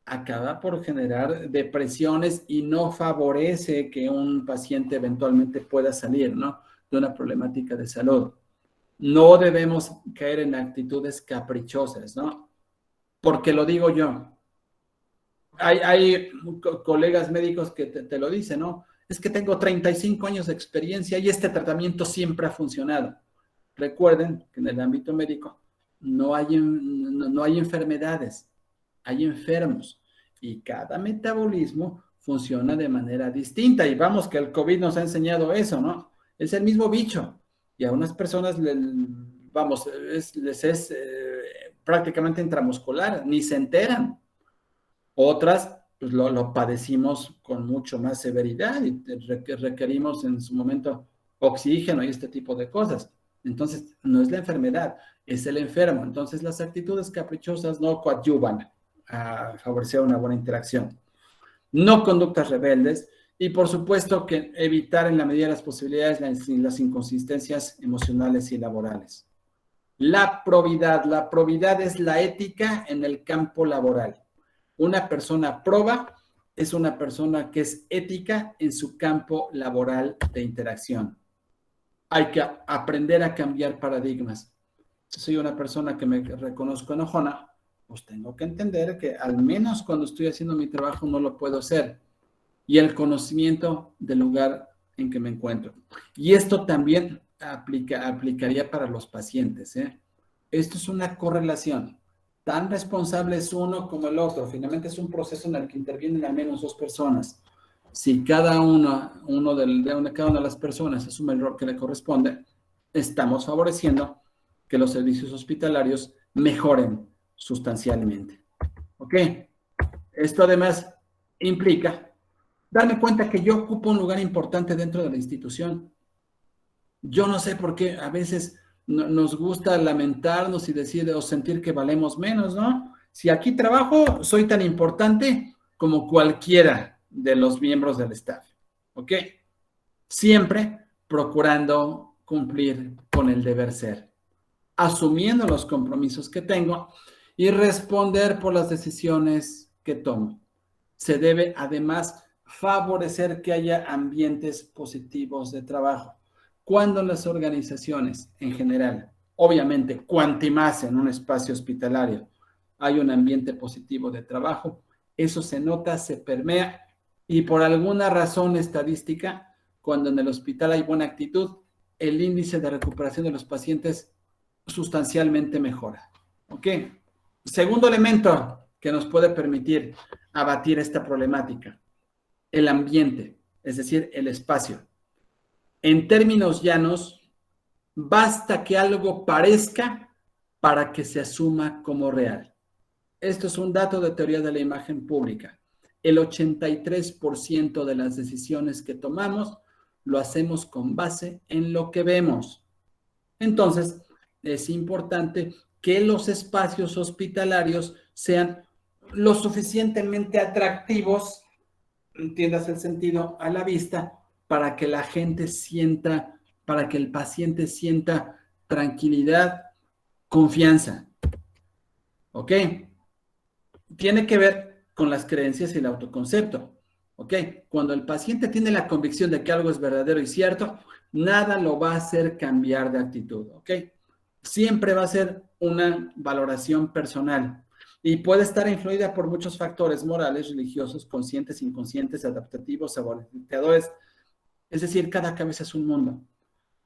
acaba por generar depresiones y no favorece que un paciente eventualmente pueda salir, ¿no?, de una problemática de salud. No debemos caer en actitudes caprichosas, ¿no? Porque lo digo yo. Hay colegas médicos que te lo dicen, ¿no? Es que tengo 35 años de experiencia y este tratamiento siempre ha funcionado. Recuerden que en el ámbito médico no hay enfermedades, hay enfermos y cada metabolismo funciona de manera distinta. Y vamos, que el COVID nos ha enseñado eso, ¿no? Es el mismo bicho y a unas personas, les es prácticamente intramuscular, ni se enteran. Otras pues lo padecimos con mucho más severidad y requerimos en su momento oxígeno y este tipo de cosas. Entonces, no es la enfermedad, es el enfermo. Entonces, las actitudes caprichosas no coadyuvan a favorecer una buena interacción. No conductas rebeldes Y por supuesto que evitar en la medida de las posibilidades las inconsistencias emocionales y laborales. La probidad es la ética en el campo laboral. Una persona proba es una persona que es ética en su campo laboral de interacción. Hay que aprender a cambiar paradigmas. Si soy una persona que me reconozco enojona, pues tengo que entender que al menos cuando estoy haciendo mi trabajo no lo puedo hacer. Y el conocimiento del lugar en que me encuentro. Y esto también aplicaría para los pacientes, ¿eh? Esto es una correlación. Tan responsable es uno como el otro. Finalmente es un proceso en el que intervienen al menos dos personas. Si cada una de las personas asume el rol que le corresponde, estamos favoreciendo que los servicios hospitalarios mejoren sustancialmente. ¿Ok? Esto además implica darme cuenta que yo ocupo un lugar importante dentro de la institución. Yo no sé por qué a veces nos gusta lamentarnos y decir o sentir que valemos menos, ¿no? Si aquí trabajo, soy tan importante como cualquiera de los miembros del staff, ¿ok? Siempre procurando cumplir con el deber ser, asumiendo los compromisos que tengo y responder por las decisiones que tomo. Se debe además favorecer que haya ambientes positivos de trabajo. Cuando las organizaciones en general, obviamente, cuanto más en un espacio hospitalario hay un ambiente positivo de trabajo, eso se nota, se permea y por alguna razón estadística, cuando en el hospital hay buena actitud, el índice de recuperación de los pacientes sustancialmente mejora. ¿Ok? Segundo elemento que nos puede permitir abatir esta problemática. El ambiente, es decir, el espacio. En términos llanos, basta que algo parezca para que se asuma como real. Esto es un dato de teoría de la imagen pública. El 83% de las decisiones que tomamos lo hacemos con base en lo que vemos. Entonces, es importante que los espacios hospitalarios sean lo suficientemente atractivos, entiendas el sentido, a la vista, para que la gente sienta, para que el paciente sienta tranquilidad, confianza. ¿Ok? Tiene que ver con las creencias y el autoconcepto. ¿Ok? Cuando el paciente tiene la convicción de que algo es verdadero y cierto, nada lo va a hacer cambiar de actitud. ¿Ok? Siempre va a ser una valoración personal. Y puede estar influida por muchos factores morales, religiosos, conscientes, inconscientes, adaptativos, saboteadores. Es decir, cada cabeza es un mundo.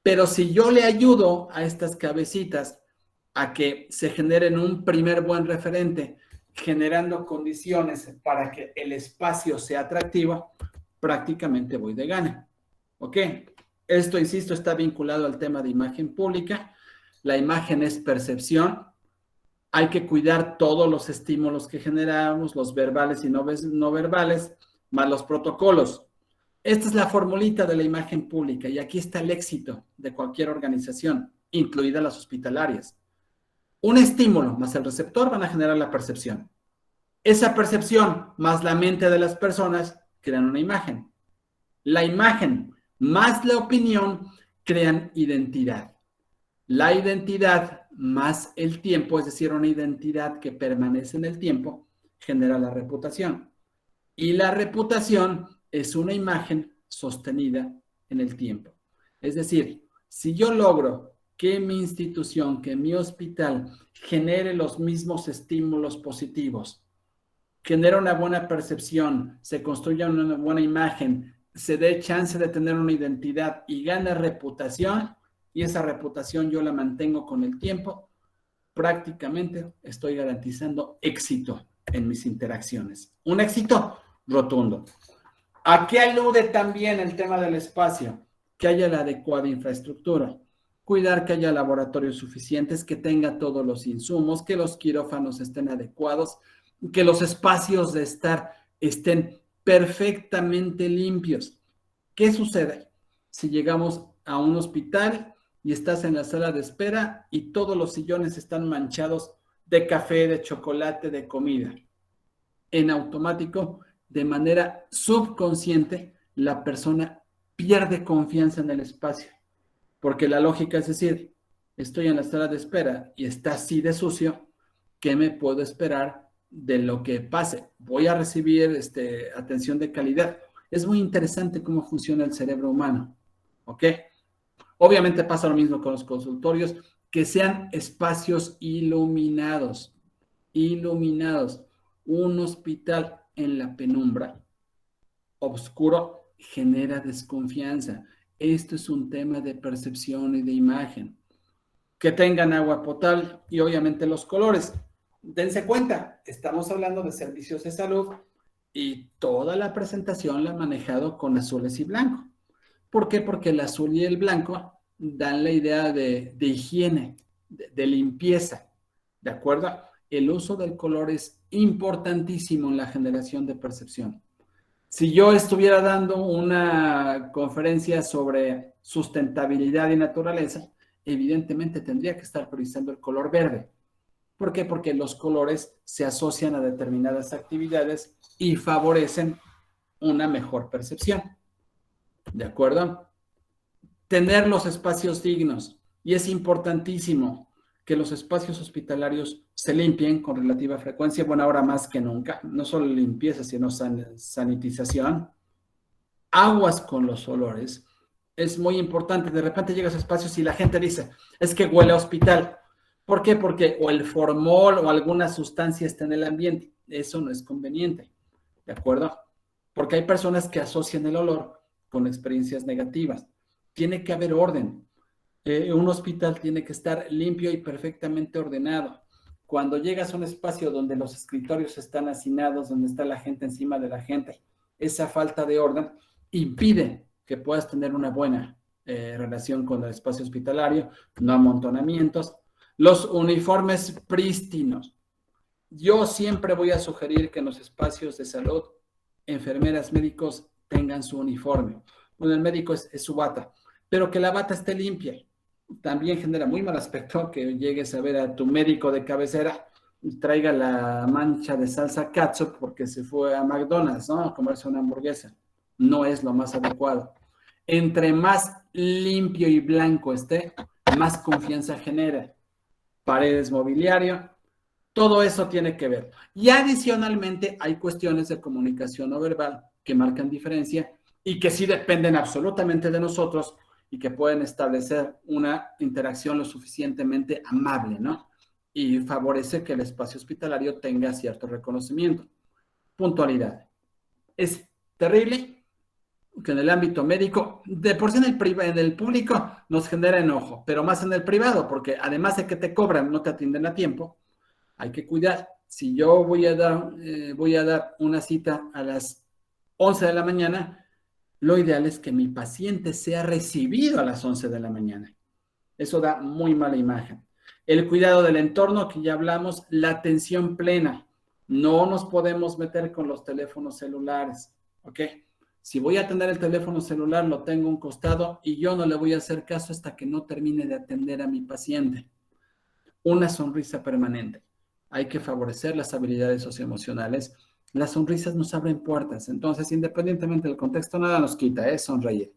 Pero si yo le ayudo a estas cabecitas a que se generen un primer buen referente, generando condiciones para que el espacio sea atractivo, prácticamente voy de gana. ¿Ok? Esto, insisto, está vinculado al tema de imagen pública. La imagen es percepción. Hay que cuidar todos los estímulos que generamos, los verbales y no verbales, más los protocolos. Esta es la formulita de la imagen pública y aquí está el éxito de cualquier organización, incluidas las hospitalarias. Un estímulo más el receptor van a generar la percepción. Esa percepción más la mente de las personas crean una imagen. La imagen más la opinión crean identidad. La identidad más el tiempo, es decir, una identidad que permanece en el tiempo, genera la reputación. Y la reputación es una imagen sostenida en el tiempo. Es decir, si yo logro que mi institución, que mi hospital genere los mismos estímulos positivos, genera una buena percepción, se construya una buena imagen, se dé chance de tener una identidad y gane reputación, y esa reputación yo la mantengo con el tiempo, prácticamente estoy garantizando éxito en mis interacciones. Un éxito rotundo. ¿A qué alude también el tema del espacio? Que haya la adecuada infraestructura. Cuidar que haya laboratorios suficientes, que tenga todos los insumos, que los quirófanos estén adecuados, que los espacios de estar estén perfectamente limpios. ¿Qué sucede si llegamos a un hospital y estás en la sala de espera y todos los sillones están manchados de café, de chocolate, de comida? En automático, de manera subconsciente, la persona pierde confianza en el espacio, porque la lógica es decir, estoy en la sala de espera y está así de sucio, ¿qué me puedo esperar de lo que pase? Voy a recibir atención de calidad. Es muy interesante cómo funciona el cerebro humano, ¿ok? Obviamente pasa lo mismo con los consultorios, que sean espacios iluminados. Un hospital en la penumbra, oscuro, genera desconfianza. Esto es un tema de percepción y de imagen. Que tengan agua potable y obviamente los colores. Dense cuenta, estamos hablando de servicios de salud y toda la presentación la han manejado con azules y blanco. ¿Por qué? Porque el azul y el blanco dan la idea de higiene, de limpieza, ¿de acuerdo? El uso del color es importantísimo en la generación de percepción. Si yo estuviera dando una conferencia sobre sustentabilidad y naturaleza, evidentemente tendría que estar priorizando el color verde. ¿Por qué? Porque los colores se asocian a determinadas actividades y favorecen una mejor percepción. ¿De acuerdo? Tener los espacios dignos. Y es importantísimo que los espacios hospitalarios se limpien con relativa frecuencia, bueno, ahora más que nunca, no solo limpieza, sino sanitización. Aguas con los olores. Es muy importante. De repente llegas a espacios y la gente dice, es que huele a hospital. ¿Por qué? Porque o el formol o alguna sustancia está en el ambiente. Eso no es conveniente, ¿de acuerdo? Porque hay personas que asocian el olor con experiencias negativas. Tiene que haber orden. Un hospital tiene que estar limpio y perfectamente ordenado. Cuando llegas a un espacio donde los escritorios están hacinados, donde está la gente encima de la gente, esa falta de orden impide que puedas tener una buena relación con el espacio hospitalario, no amontonamientos. Los uniformes prístinos. Yo siempre voy a sugerir que en los espacios de salud, enfermeras, médicos tengan su uniforme. Bueno, el médico es su bata, pero que la bata esté limpia. También genera muy mal aspecto que llegues a ver a tu médico de cabecera y traiga la mancha de salsa catsup porque se fue a McDonald's, ¿no? A comerse una hamburguesa. No es lo más adecuado. Entre más limpio y blanco esté, más confianza genera. Paredes, mobiliario, todo eso tiene que ver. Y adicionalmente hay cuestiones de comunicación no verbal que marcan diferencia y que sí dependen absolutamente de nosotros y que pueden establecer una interacción lo suficientemente amable, ¿no? Y favorece que el espacio hospitalario tenga cierto reconocimiento. Puntualidad. Es terrible que en el ámbito médico, de por sí en el público nos genera enojo, pero más en el privado, porque además de que te cobran, no te atienden a tiempo, hay que cuidar. Si yo voy a dar una cita a las 11 de la mañana, lo ideal es que mi paciente sea recibido a las 11 de la mañana. Eso da muy mala imagen. El cuidado del entorno, que ya hablamos, la atención plena. No nos podemos meter con los teléfonos celulares, ¿ok? Si voy a atender el teléfono celular, lo tengo a un costado y yo no le voy a hacer caso hasta que no termine de atender a mi paciente. Una sonrisa permanente. Hay que favorecer las habilidades socioemocionales. Las sonrisas nos abren puertas. Entonces, independientemente del contexto, nada nos quita, sonreír.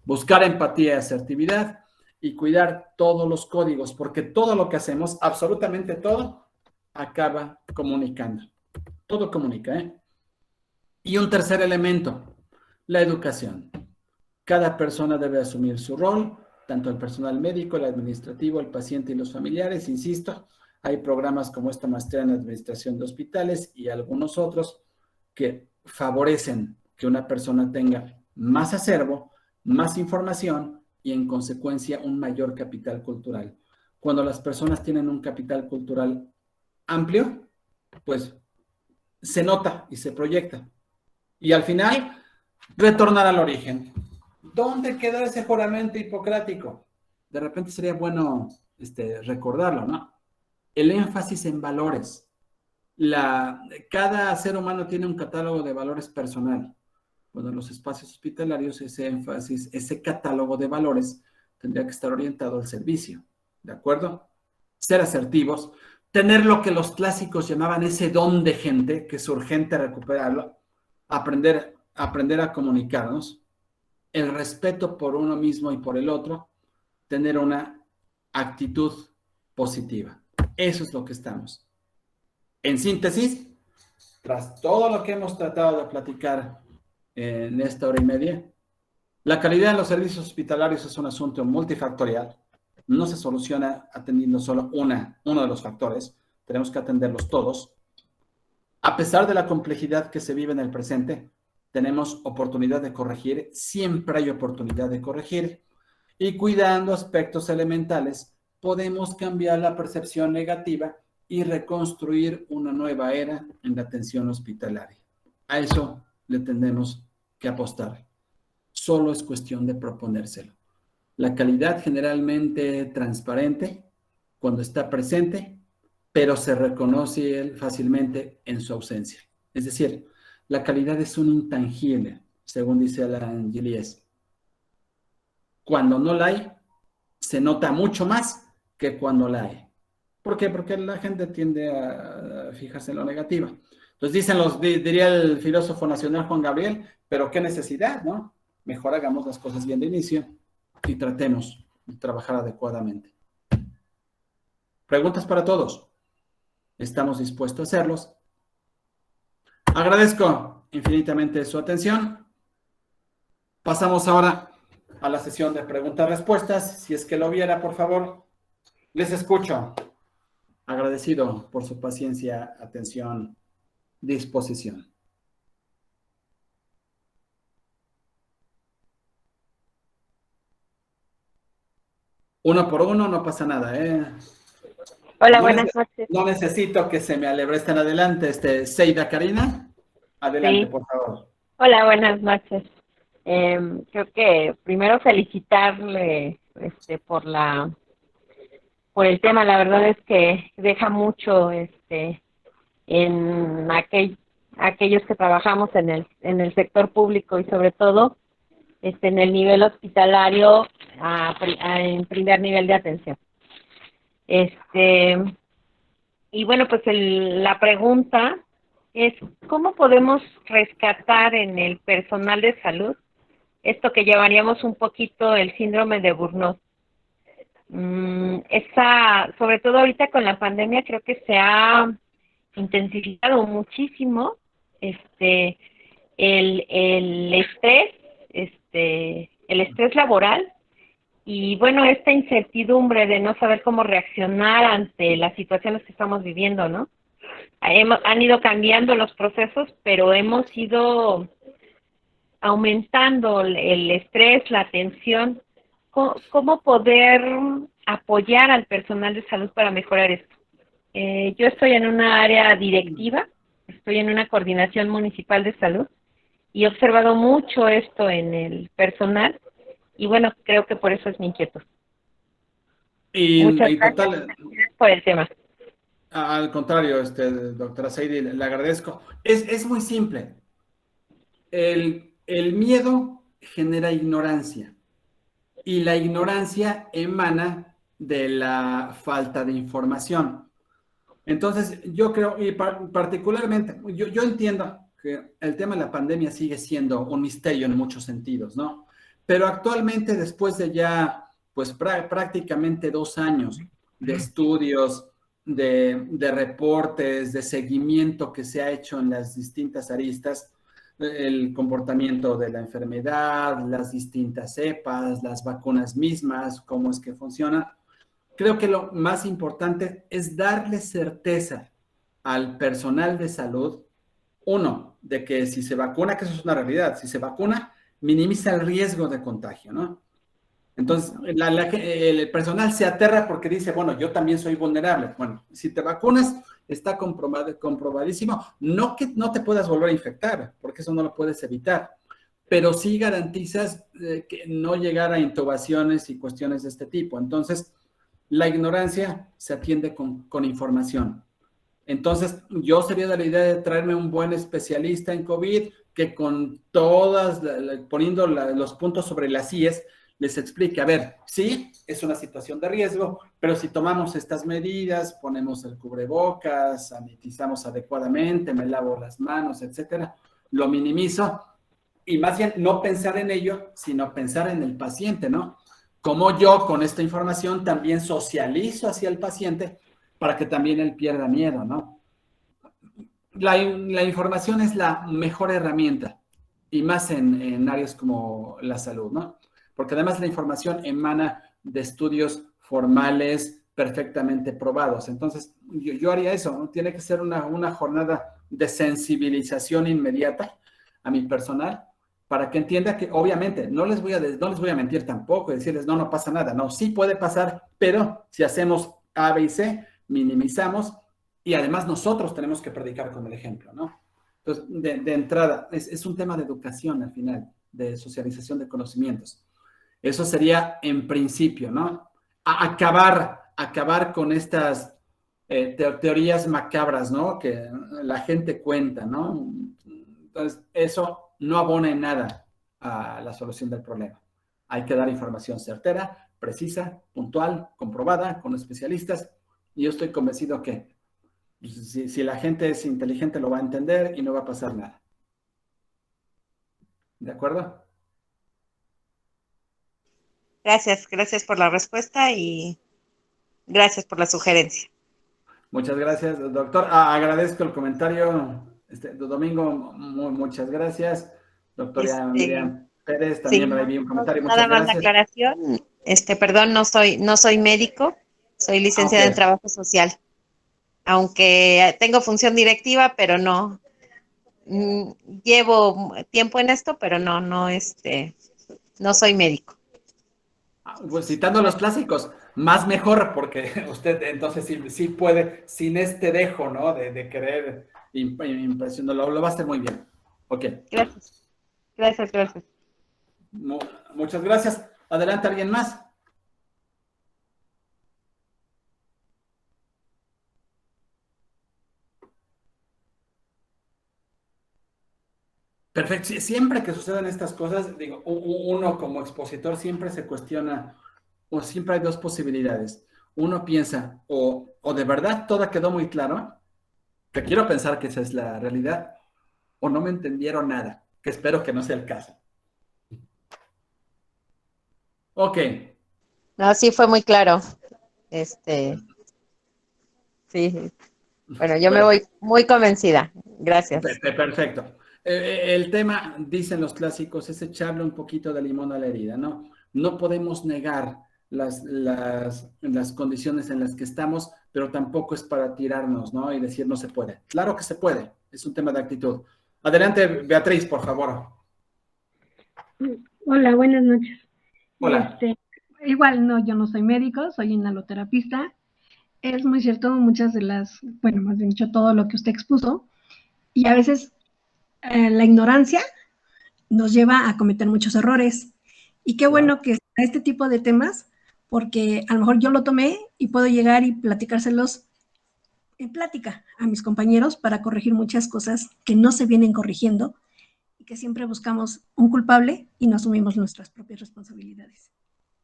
Buscar empatía y asertividad y cuidar todos los códigos, porque todo lo que hacemos, absolutamente todo, acaba comunicando. Todo comunica, Y un tercer elemento, la educación. Cada persona debe asumir su rol, tanto el personal médico, el administrativo, el paciente y los familiares. Insisto, hay programas como esta maestría en administración de hospitales y algunos otros que favorecen que una persona tenga más acervo, más información y en consecuencia un mayor capital cultural. Cuando las personas tienen un capital cultural amplio, pues se nota y se proyecta. Y al final, retornar al origen. ¿Dónde quedó ese juramento hipocrático? De repente sería bueno recordarlo, ¿no? El énfasis en valores. Cada ser humano tiene un catálogo de valores personal. Bueno, en los espacios hospitalarios ese énfasis, ese catálogo de valores tendría que estar orientado al servicio, ¿de acuerdo? Ser asertivos, tener lo que los clásicos llamaban ese don de gente, que es urgente recuperarlo, aprender aprender a comunicarnos, el respeto por uno mismo y por el otro, tener una actitud positiva. Eso es lo que estamos. En síntesis, tras todo lo que hemos tratado de platicar en esta hora y media, la calidad en los servicios hospitalarios es un asunto multifactorial. No se soluciona atendiendo solo uno de los factores. Tenemos que atenderlos todos. A pesar de la complejidad que se vive en el presente, tenemos oportunidad de corregir. Siempre hay oportunidad de corregir. Y cuidando aspectos elementales, podemos cambiar la percepción negativa y reconstruir una nueva era en la atención hospitalaria. A eso le tenemos que apostar. Solo es cuestión de proponérselo. La calidad generalmente transparente cuando está presente, pero se reconoce fácilmente en su ausencia. Es decir, la calidad es un intangible, según dice Alan Gillies. Cuando no la hay, se nota mucho más que cuando la hay. ¿Por qué? Porque la gente tiende a fijarse en lo negativo. Entonces diría el filósofo nacional Juan Gabriel, pero qué necesidad, ¿no? Mejor hagamos las cosas bien de inicio y tratemos de trabajar adecuadamente. Preguntas para todos. Estamos dispuestos a hacerlos. Agradezco infinitamente su atención. Pasamos ahora a la sesión de preguntas-respuestas. Si es que lo viera, por favor, les escucho. Agradecido por su paciencia, atención, disposición. Uno por uno, no pasa nada, ¿eh? Hola, buenas noches. No necesito que se me alebresten adelante. Seida Karina, adelante, Sí. por favor. Hola, buenas noches. Creo que primero felicitarle por el tema. La verdad es que deja mucho en aquellos que trabajamos en el sector público y sobre todo en el nivel hospitalario en primer nivel de atención. Y bueno, pues la pregunta es, ¿cómo podemos rescatar en el personal de salud esto que llamaríamos un poquito el síndrome de Burnout? Sobre todo ahorita con la pandemia, creo que se ha intensificado muchísimo el estrés, el estrés laboral. Y bueno, esta incertidumbre de no saber cómo reaccionar ante las situaciones que estamos viviendo, ¿no? Han ido cambiando los procesos, pero hemos ido aumentando el estrés, la tensión. ¿Cómo poder apoyar al personal de salud para mejorar esto? Yo estoy en una área directiva, estoy en una coordinación municipal de salud y he observado mucho esto en el personal. Y bueno, creo que por eso es mi inquietud. Muchas gracias por el tema. Al contrario, doctora Seidi, le agradezco. Es muy simple. El miedo genera ignorancia y la ignorancia emana de la falta de información. Entonces, yo creo, y particularmente, yo entiendo que el tema de la pandemia sigue siendo un misterio en muchos sentidos, ¿no? Pero actualmente, después de ya, pues prácticamente 2 años de estudios, de reportes, de seguimiento que se ha hecho en las distintas aristas, el comportamiento de la enfermedad, las distintas cepas, las vacunas mismas, cómo es que funcionan, creo que lo más importante es darle certeza al personal de salud, uno, de que si se vacuna, que eso es una realidad, si se vacuna, minimiza el riesgo de contagio, ¿no? Entonces, el personal se aterra porque dice, bueno, yo también soy vulnerable. Bueno, si te vacunas, está comprobadísimo. No que no te puedas volver a infectar, porque eso no lo puedes evitar, pero sí garantizas que no llegar a intubaciones y cuestiones de este tipo. Entonces, la ignorancia se atiende con información. Entonces, yo sería de la idea de traerme un buen especialista en COVID que con todas, poniendo los puntos sobre las IES, les explique, a ver, sí, es una situación de riesgo, pero si tomamos estas medidas, ponemos el cubrebocas, sanitizamos adecuadamente, me lavo las manos, etcétera, lo minimizo, y más bien no pensar en ello, sino pensar en el paciente, ¿no? Como yo con esta información también socializo hacia el paciente para que también él pierda miedo, ¿no? La información es la mejor herramienta, y más en áreas como la salud, ¿no? Porque además la información emana de estudios formales perfectamente probados. Entonces, yo haría eso, ¿no? Tiene que ser una jornada de sensibilización inmediata a mi personal para que entienda que, obviamente, no les voy a mentir tampoco y decirles, no pasa nada. No, sí puede pasar, pero si hacemos A, B y C, minimizamos, y además nosotros tenemos que predicar con el ejemplo, ¿no? Entonces, de entrada, es un tema de educación al final, de socialización de conocimientos. Eso sería en principio, ¿no? Acabar con estas teorías macabras, ¿no? Que la gente cuenta, ¿no? Entonces, eso no abona en nada a la solución del problema. Hay que dar información certera, precisa, puntual, comprobada, con especialistas, y yo estoy convencido que si la gente es inteligente lo va a entender y no va a pasar nada. ¿De acuerdo? Gracias por la respuesta y gracias por la sugerencia. Muchas gracias, doctor. Agradezco el comentario. Domingo, muchas gracias. Doctora Miriam Pérez, también me envió un comentario. Muchas Nada más gracias. la aclaración. Perdón, no soy médico, soy licenciada en trabajo social. Aunque tengo función directiva, pero no llevo tiempo en esto, pero no soy médico. Pues citando los clásicos, más mejor, porque usted entonces sí puede, sin este dejo, ¿no? De querer impresionar, lo va a hacer muy bien. Ok. Gracias. Muchas gracias. Adelante, ¿alguien más? Perfecto. Siempre que sucedan estas cosas, digo, uno como expositor siempre se cuestiona, o siempre hay dos posibilidades. Uno piensa, o de verdad todo quedó muy claro, que quiero pensar que esa es la realidad, o no me entendieron nada, que espero que no sea el caso. Ok. No, sí fue muy claro. Sí. Bueno, yo me voy muy convencida. Gracias. Perfecto. El tema, dicen los clásicos, es echarle un poquito de limón a la herida, ¿no? No podemos negar las condiciones en las que estamos, pero tampoco es para tirarnos, ¿no? Y decir no se puede. Claro que se puede, es un tema de actitud. Adelante, Beatriz, por favor. Hola, buenas noches. Hola. Igual, no, yo no soy médico, soy inhaloterapista. Es muy cierto muchas de las, bueno, más bien dicho, todo lo que usted expuso, y a veces la ignorancia nos lleva a cometer muchos errores. Y qué bueno que este tipo de temas, porque a lo mejor yo lo tomé y puedo llegar y platicárselos en plática a mis compañeros para corregir muchas cosas que no se vienen corrigiendo y que siempre buscamos un culpable y no asumimos nuestras propias responsabilidades.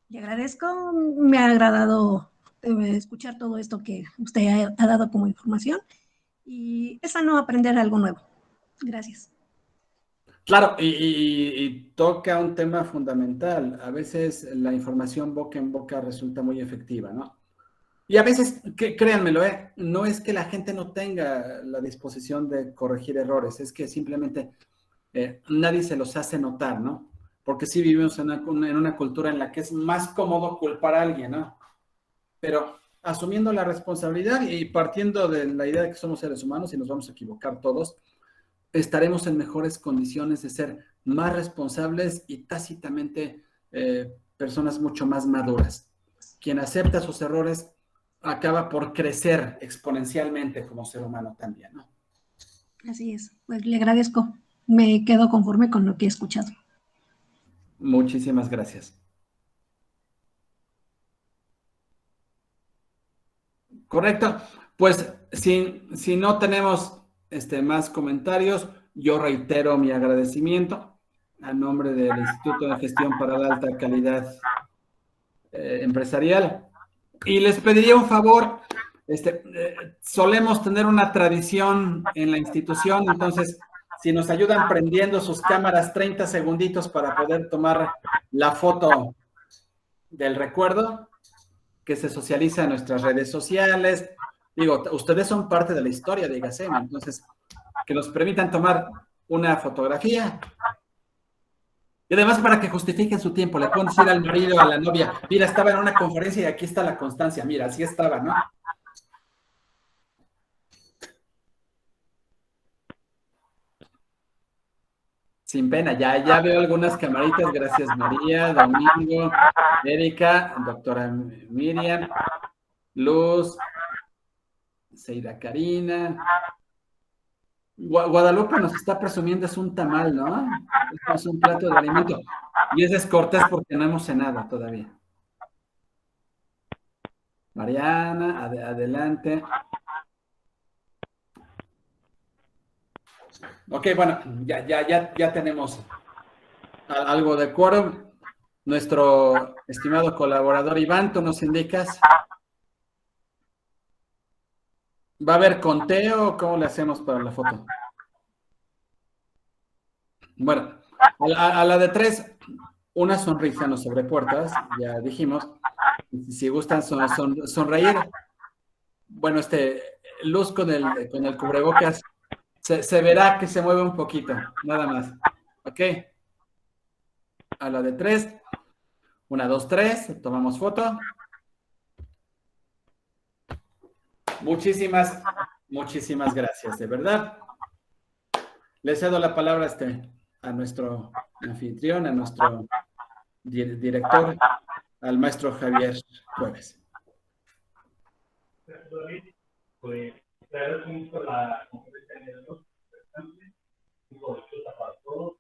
Le agradezco, me ha agradado escuchar todo esto que usted ha dado como información y es sano aprender algo nuevo. Gracias. Claro, y toca un tema fundamental. A veces la información boca en boca resulta muy efectiva, ¿no? Y a veces, créanmelo, no es que la gente no tenga la disposición de corregir errores, es que simplemente nadie se los hace notar, ¿no? Porque sí vivimos en una cultura en la que es más cómodo culpar a alguien, ¿no? Pero asumiendo la responsabilidad y partiendo de la idea de que somos seres humanos y nos vamos a equivocar todos, estaremos en mejores condiciones de ser más responsables y tácitamente personas mucho más maduras. Quien acepta sus errores acaba por crecer exponencialmente como ser humano también, ¿no? Así es, pues le agradezco. Me quedo conforme con lo que he escuchado. Muchísimas gracias. Correcto. Pues si no tenemos más comentarios, yo reitero mi agradecimiento a nombre del Instituto de Gestión para la Alta Calidad Empresarial. Y les pediría un favor, solemos tener una tradición en la institución, entonces si nos ayudan prendiendo sus cámaras 30 segunditos para poder tomar la foto del recuerdo que se socializa en nuestras redes sociales. Digo, ustedes son parte de la historia de IGACEM, entonces que nos permitan tomar una fotografía. Y además para que justifiquen su tiempo, le pueden decir al marido, a la novia, mira, estaba en una conferencia y aquí está la constancia, mira, así estaba, ¿no? Sin pena, ya veo algunas camaritas, gracias María, Domingo, Erika, doctora Miriam, Luz, Seida Karina. Guadalupe nos está presumiendo, es un tamal, ¿no? Es un plato de alimento. Y es descortés porque no hemos cenado todavía. Mariana, adelante. Ok, bueno, ya tenemos algo de quórum. Nuestro estimado colaborador Iván, ¿tú nos indicas? ¿Va a haber conteo o cómo le hacemos para la foto? Bueno, a la de 3, una sonrisa nos sobrepuertas, ya dijimos. Si gustan sonreír, bueno, Luz con el cubrebocas, se verá que se mueve un poquito, nada más. ¿Ok? A la de 3, 1, 2, 3, tomamos foto. Muchísimas gracias, de verdad. Le cedo la palabra a nuestro anfitrión, a nuestro director, al maestro Javier Jueves. Gracias, David. Pues te agradezco mucho la conferencia de los presentes, muy provechosa para todos.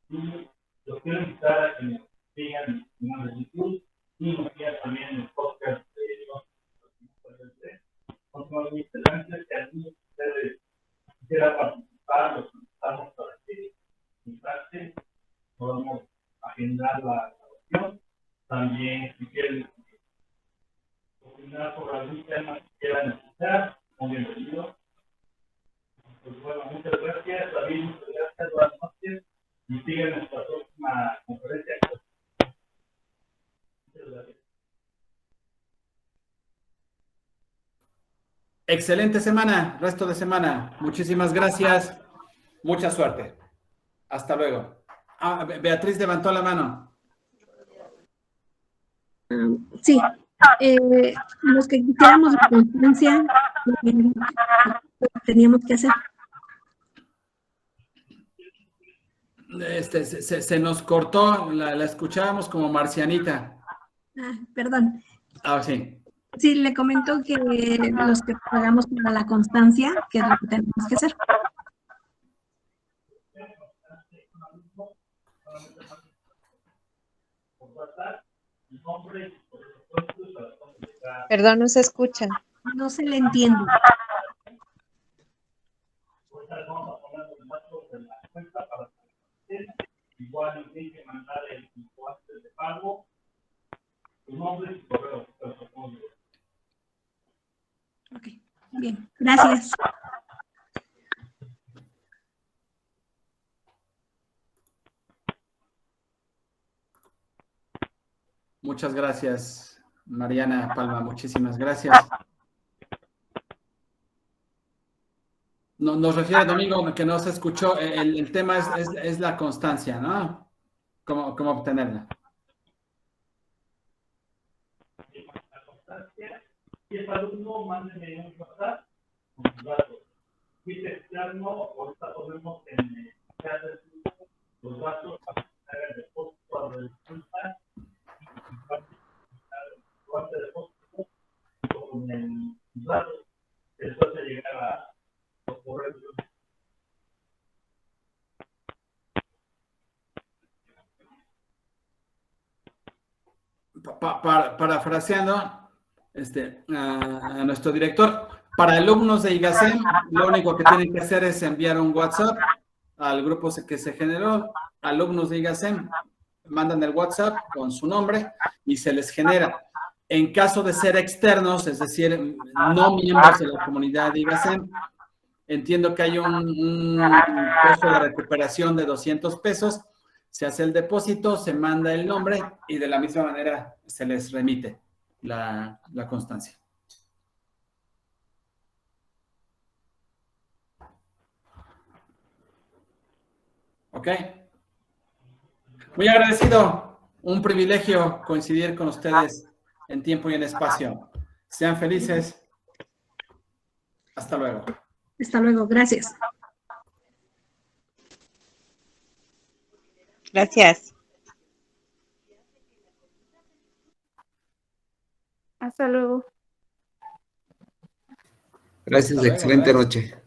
Y los quiero invitar a que nos sigan en el canal de YouTube y nos sigan también en el podcast de los son muy interesantes que algunos de ustedes quisieran participar, los invitamos para que en parte podamos agendar la grabación. También, si quieren opinar sobre algún tema que quieran escuchar, muy bienvenido. Pues bueno, muchas gracias, David, muchas gracias, buenas noches, y sigan nuestra próxima conferencia. Muchas gracias. Excelente semana, resto de semana. Muchísimas gracias. Mucha suerte. Hasta luego. Beatriz levantó la mano. Sí. Los que quisiéramos la conferencia, teníamos que hacer. Se nos cortó, la escuchábamos como marcianita. Perdón. Sí. Sí, le comento que los que pagamos para la constancia, que es lo que tenemos que hacer. Perdón, no se escucha. No se le entiende. Igual tienen que mandar el comprobante de pago, su nombre y su correo. Ok, bien, gracias. Muchas gracias, Mariana Palma, muchísimas gracias. Nos refiere, Domingo, que no se escuchó, el tema es la constancia, ¿no? ¿Cómo obtenerla? La constancia, si es alumno, mándeme un WhatsApp con sus datos. Si es externo, ahorita ponemos en el chat del grupo los datos para que se haga el depósito a la disculpa y de depósito con el dato, después de llegar a los correos. Parafraseando a nuestro director, para alumnos de IGACEM, lo único que tienen que hacer es enviar un WhatsApp al grupo que se generó. Alumnos de IGACEM mandan el WhatsApp con su nombre y se les genera. En caso de ser externos, es decir, no miembros de la comunidad de IGACEM, Entiendo que hay un costo de recuperación de 200 pesos. Se hace el depósito, se manda el nombre y de la misma manera se les remite la constancia. ¿Ok? Muy agradecido. Un privilegio coincidir con ustedes en tiempo y en espacio. Sean felices. Hasta luego. Hasta luego, gracias. Gracias. Hasta luego. Gracias, Hasta luego, excelente gracias. noche.